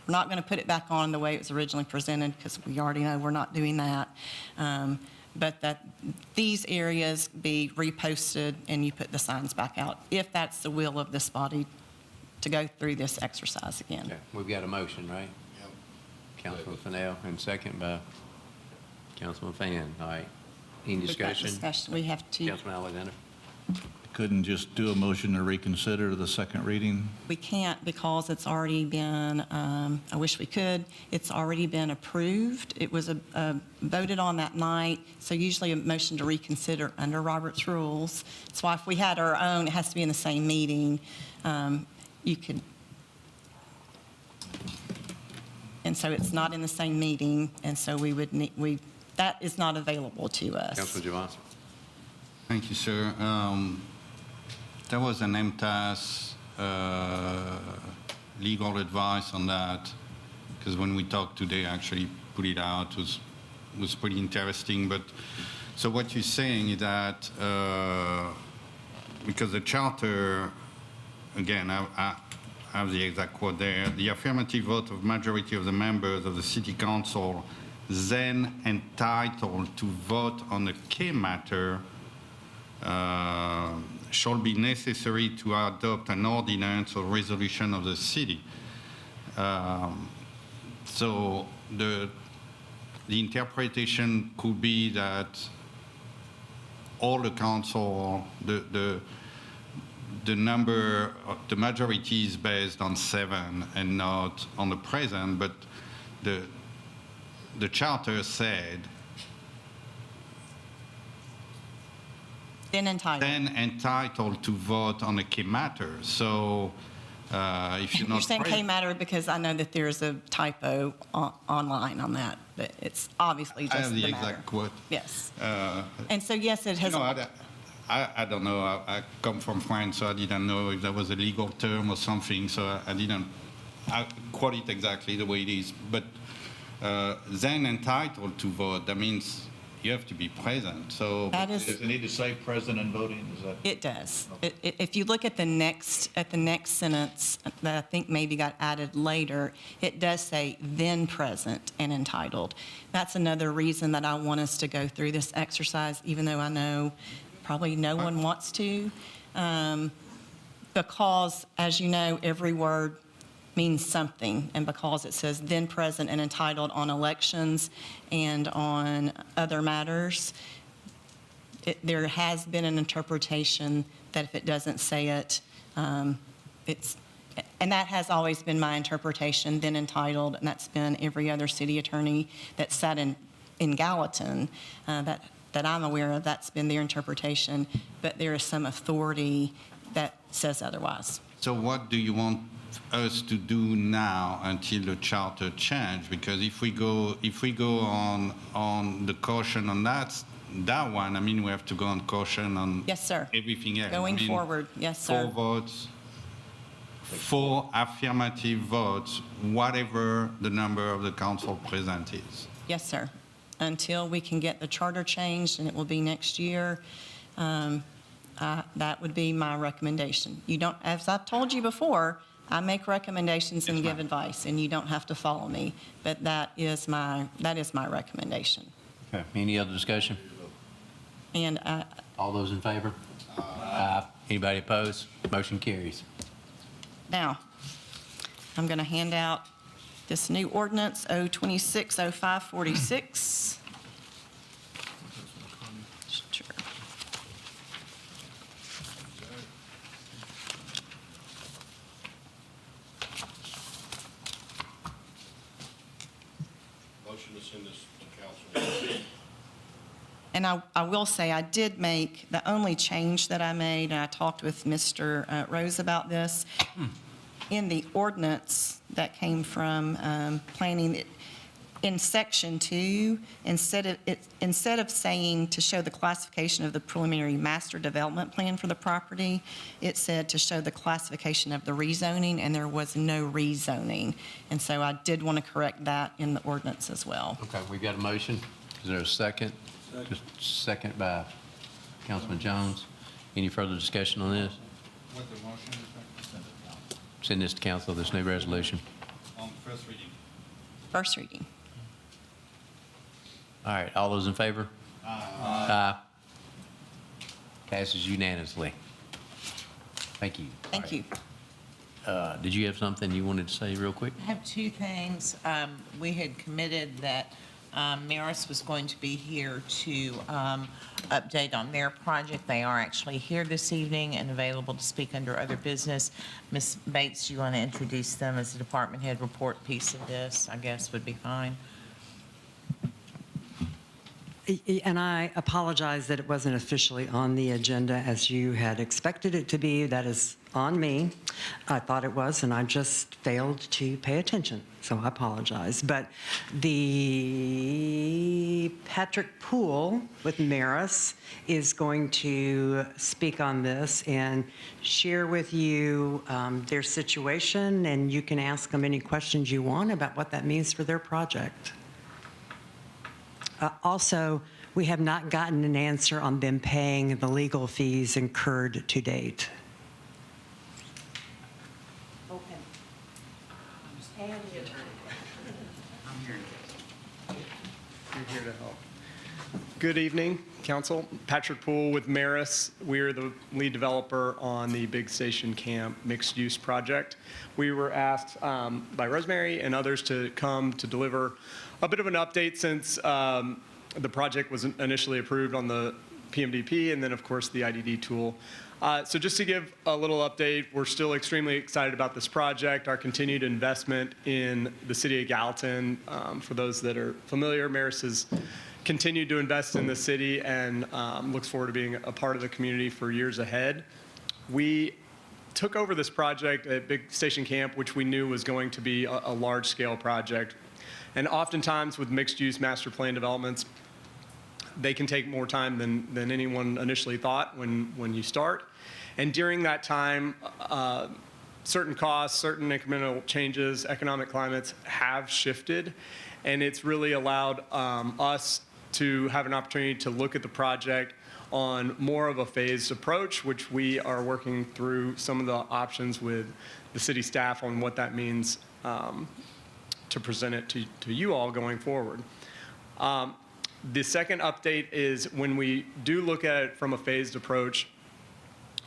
not going to put it back on the way it was originally presented, because we already know we're not doing that. But that these areas be reposted and you put the signs back out, if that's the will of this body to go through this exercise again. Okay, we've got a motion, right? Yep. Councilman Fennell, and second by Councilman Fan. All right, any With that discussion? we have to, Councilman Alexander? Couldn't just do a motion to reconsider the second reading? we can't, because it's already been, I wish we could, it's already been approved. It was voted on that night, so usually a motion to reconsider under Robert's rules. That's why if we had our own, it has to be in the same meeting. You could, and so it's not in the same meeting, and so we would need, that is not available to us. Councilman Javance? Thank you, sir. there was an MTAS legal advice on that, because when we talked today, actually put it out, was pretty interesting. But so what you're saying is that because the charter, again, I have the exact quote there, the affirmative vote of majority of the members of the city council then entitled to vote on a key matter shall be necessary to adopt an ordinance or resolution of the city. So the interpretation could be that all the council, the number, the majority is based on 7 and not on the present, but the charter said Then entitled. then entitled to vote on a key matter. So if you're not You're saying K present, matter because I know that there's a typo online on that, but it's obviously I just have the the matter. exact quote. Yes. Uh, And so, yes, it has. No, I don't know. I come from France, so I didn't know if there was a legal term or something, so I didn't quote it exactly the way it is. But then entitled to vote, that means you have to be present. So That is. Does it need to say present and voting? Is that? It does. If you look at the next sentence that I think maybe got added later, it does say then present and entitled. That's another reason that I want us to go through this exercise, even though I know probably no one wants to. Because, as you know, every word means something, and because it says then present and entitled on elections and on other matters, there has been an interpretation that if it doesn't say it, it's, and that has always been my interpretation, then entitled, and that's been every other city attorney that sat in Gallatin that I'm aware of, that's been their interpretation, but there is some authority that says otherwise. So what do you want us to do now until the charter change? Because if we go on the caution on that one, I mean, we have to go on caution on Yes, sir. everything else. Going I mean, forward, yes, sir. 4 votes, 4 affirmative votes, whatever the number of the council present is. Yes, sir. Until we can get the charter changed, and it will be next year, that would be my recommendation. You don't, as I've told you before, I make recommendations and give advice, and you don't have to follow me, but that is my recommendation. Okay. Any other discussion? And All those in favor? Aye. Anybody opposed? Motion carries. now, I'm going to hand out this new ordinance, 0260546. Sure. Motion to send this to council. And I will say, I did make, the only change that I made, and I talked with Mr. Rose about this, in the ordinance that came from planning, in section 2, instead of saying to show the classification of the preliminary master development plan for the property, it said to show the classification of the rezoning, and there was no rezoning. And so I did want to correct that in the ordinance as well. Okay, we got a motion. Is there a second? Just second by Councilman Jones. Any further discussion on this? What the motion is? Send this to council, this new resolution. On first reading. First reading. All right, all those in favor? Aye. Passes unanimously. Thank you. Thank you. Did you have something you wanted to say real quick? I have 2 things. We had committed that Maris was going to be here to update on their project. They are actually here this evening and available to speak under other business. Ms. Bates, do you want to introduce them as a department head report piece of this? I guess would be fine. And I apologize that it wasn't officially on the agenda as you had expected it to be. That is on me. I thought it was, and I just failed to pay attention, so I apologize. But the Patrick Poole with Maris is going to speak on this and share with you their situation, and you can ask them any questions you want about what that means for their project. Also, we have not gotten an answer on them paying the legal fees incurred to date. Okay. And the attorney. I'm here. You're here to help. Good evening, Council. Patrick Poole with Maris. We're the lead developer on the Big Station Camp mixed-use project. We were asked by Rosemary and others to come to deliver a bit of an update since the project was initially approved on the PMDP and then, of course, the IDD tool. So just to give a little update, we're still extremely excited about this project, our continued investment in the city of Gallatin. For those that are familiar, Maris has continued to invest in the city and looks forward to being a part of the community for years ahead. We took over this project at Big Station Camp, which we knew was going to be a large-scale project. And oftentimes with mixed-use master plan developments, they can take more time than anyone initially thought when you start. And during that time, certain costs, certain incremental changes, economic climates have shifted, and it's really allowed us to have an opportunity to look at the project on more of a phased approach, which we are working through some of the options with the city staff on what that means to present it to you all going forward. The second update is when we do look at it from a phased approach,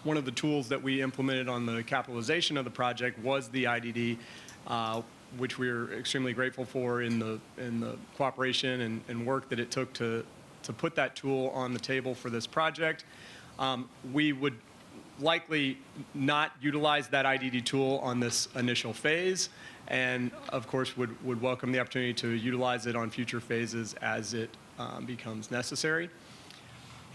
one of the tools that we implemented on the capitalization of the project was the IDD, which we're extremely grateful for in the cooperation and work that it took to put that tool on the table for this project. We would likely not utilize that IDD tool on this initial phase, and of course would welcome the opportunity to utilize it on future phases as it becomes necessary.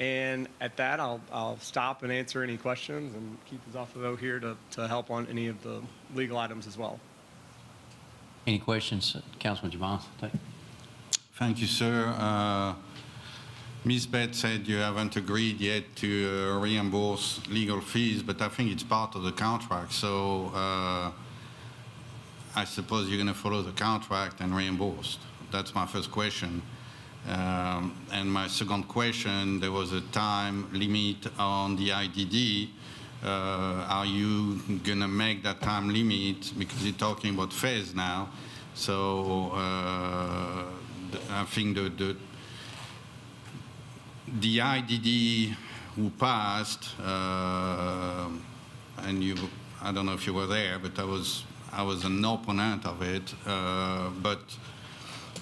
And at that, I'll stop and answer any questions, and Keith is also here to help on any of the legal items as well. Any questions, Councilman Javon? Thank you, sir. Ms. Beth said you haven't agreed yet to reimburse legal fees, but I think it's part of the contract. So I suppose you're going to follow the contract and reimburse. That's my first question. And my second question, there was a time limit on the IDD. Are you going to make that time limit? Because you're talking about phase now. So I think the IDD who passed, and you, I don't know if you were there, but I was an opponent of it. But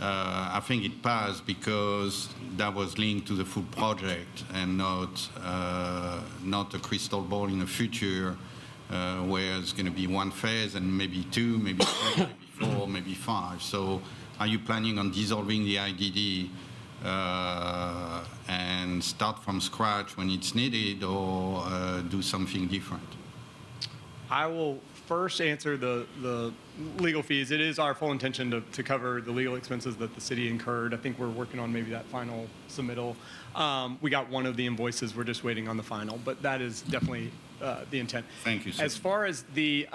I think it passed because that was linked to the full project and not a crystal ball in the future where it's going to be one phase and maybe two, maybe three, maybe four, maybe five. So are you planning on dissolving the IDD and start from scratch when it's needed, or do something different? I will first answer the legal fees. It is our full intention to cover the legal expenses that the city incurred. I think we're working on maybe that final submittal. We got one of the invoices. We're just waiting on the final, but that is definitely the intent. Thank you, sir. As far as the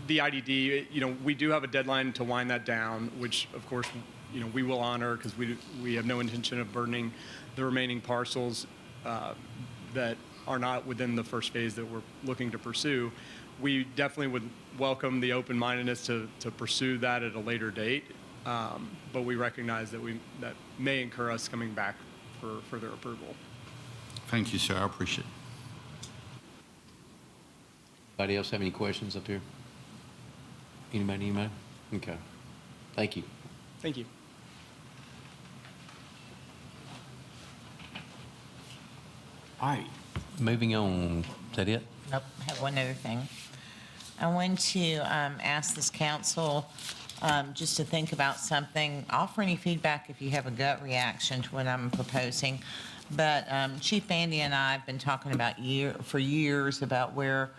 IDD, we do have a deadline to wind that down, which of course, we will honor because we have no intention of burdening the remaining parcels that are not within the first phase that we're looking to pursue. We definitely would welcome the open-mindedness to pursue that at a later date, but we recognize that that may incur us coming back for further approval. Thank you, sir. I appreciate it. Anybody else have any questions up here? Anybody? Okay. Thank you. Thank you. All right, moving on. Is that it? Nope, I have one other thing. I want to ask this council just to think about something. Offer any feedback if you have a gut reaction to what I'm proposing. But Chief Bandy and I have been talking about for years about where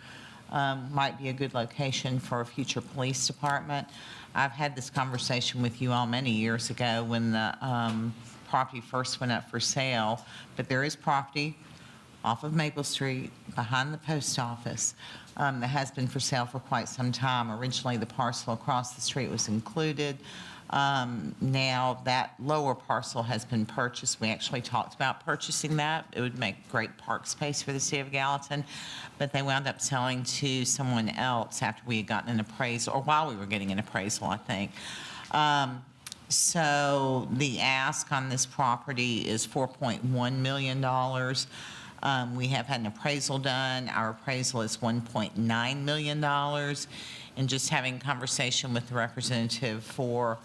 might be a good location for a future police department. I've had this conversation with you all many years ago when the property first went up for sale, but there is property off of Maple Street behind the post office that has been for sale for quite some time. Originally, the parcel across the street was included. Now that lower parcel has been purchased. We actually talked about purchasing that. It would make great park space for the city of Gallatin, but they wound up selling to someone else after we had gotten an appraisal, or while we were getting an appraisal, I think. So the ask on this property is $4.1 million. We have had an appraisal done. Our appraisal is $1.9 million. And just having a conversation with the representative for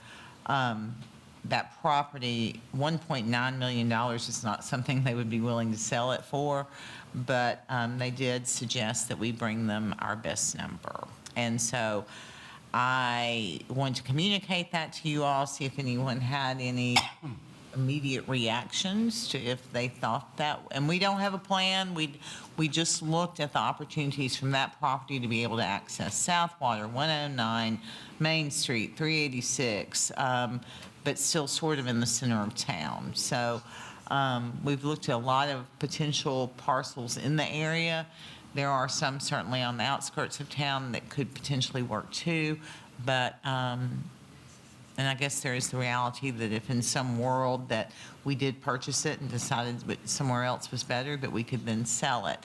that property, $1.9 million is not something they would be willing to sell it for, but they did suggest that we bring them our best number. And so I want to communicate that to you all, see if anyone had any immediate reactions to if they thought that. And we don't have a plan. We just looked at the opportunities from that property to be able to access Southwater, 109, Main Street, 386, but still sort of in the center of town. So we've looked at a lot of potential parcels in the area. There are some certainly on the outskirts of town that could potentially work too, but and I guess there is the reality that if in some world that we did purchase it and decided that somewhere else was better, that we could then sell it.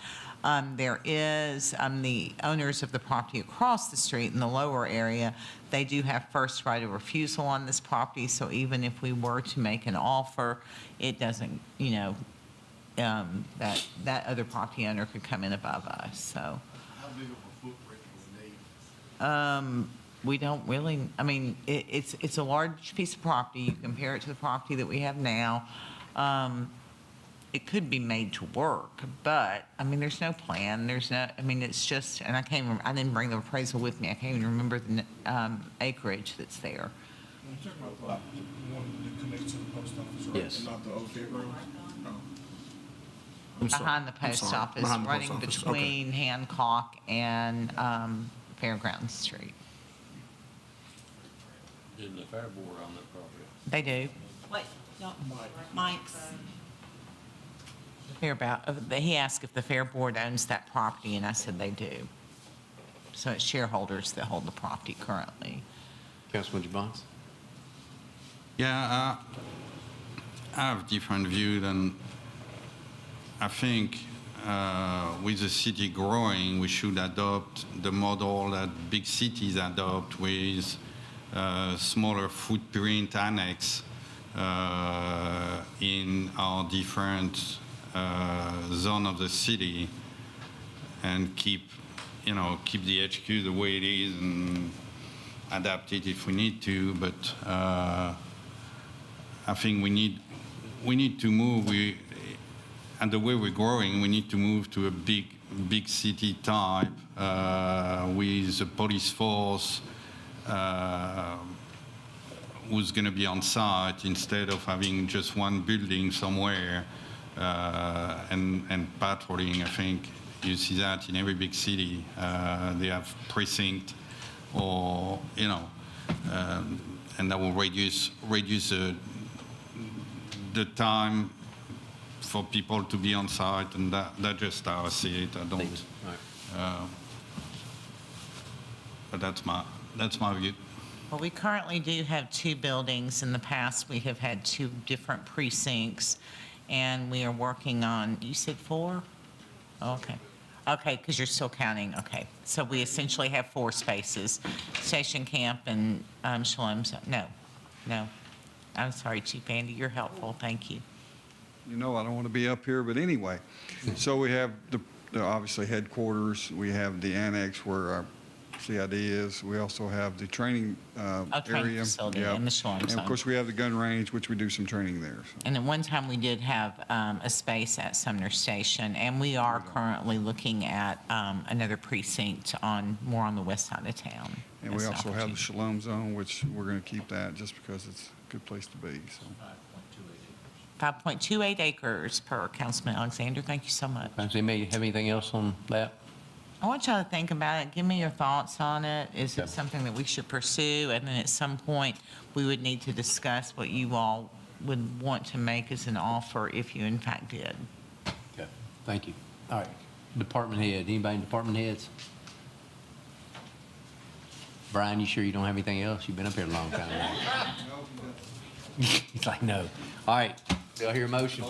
There is the owners of the property across the street in the lower area, they do have first right of refusal on this property, so even if we were to make an offer, it doesn't, that other property owner could come in above us, so. How big of a footprint do we need? We don't really, I mean, it's a large piece of property. You compare it to the property that we have now. It could be made to work, but, I mean, there's no plan. It's just, and I didn't bring the appraisal with me. I can't even remember the acreage that's there. You're talking about the one that connects to the post office, right? Yes. And not the old fairgrounds? No. Behind the post office, Behind the post running office, okay. between Hancock and Fairgrounds Street. Isn't the fair board on that property? They do. Wait, Mike's. He asked if the Fair Board owns that property, and I said they do. So it's shareholders that hold the property currently. Councilman Jabons? Yeah, I have different view than, I think with the city growing, we should adopt the model that big cities adopt with smaller footprint annex in our different zone of the city and keep the HQ the way it is and adapt it if we need to. But I think we need to move. And the way we're growing, we need to move to a big city type with a police force who's going to be on site instead of having just one building somewhere and patrolling. I think you see that in every big city. They have precinct or, and that will reduce the time for people to be on site, and that's just how I see it. I don't. But that's my view. Well, we currently do have two buildings. In the past, we have had two different precincts, and we are working on, you said 4? Okay. Okay, because you're still counting. Okay. So we essentially have 4 spaces, Station Camp and Shalom. No. I'm sorry, Chief Andy, you're helpful. Thank you. I don't want to be up here, but anyway. So we have the obviously headquarters. We have the annex where our CID is. We also have the training training area. facility Yeah. in the Shalom And Zone. of course, we have the gun range, which we do some training there. So. And at one time, we did have a space at Sumner Station, and we are currently looking at another precinct more on the west side of town. And we That's an also have the opportunity. Shalom Zone, which we're going to keep that just because it's a good place to be. So. 5.28 acres per Councilman Alexander. Thank you so much. Does anybody have anything else on that? I want y'all to think about it. Give me your thoughts on it. Is Okay. it something that we should pursue? And then at some point, we would need to discuss what you all would want to make as an offer if you in fact did. Okay, thank you. All right, department head, anybody in department heads? Brian, you sure you don't have anything else? You've been up here a long time now. He's like, no. All right, do I hear a motion?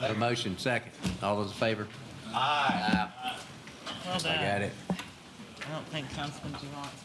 A motion, second. All those in favor? Aye. Well I got it. I don't think Councilman Duran's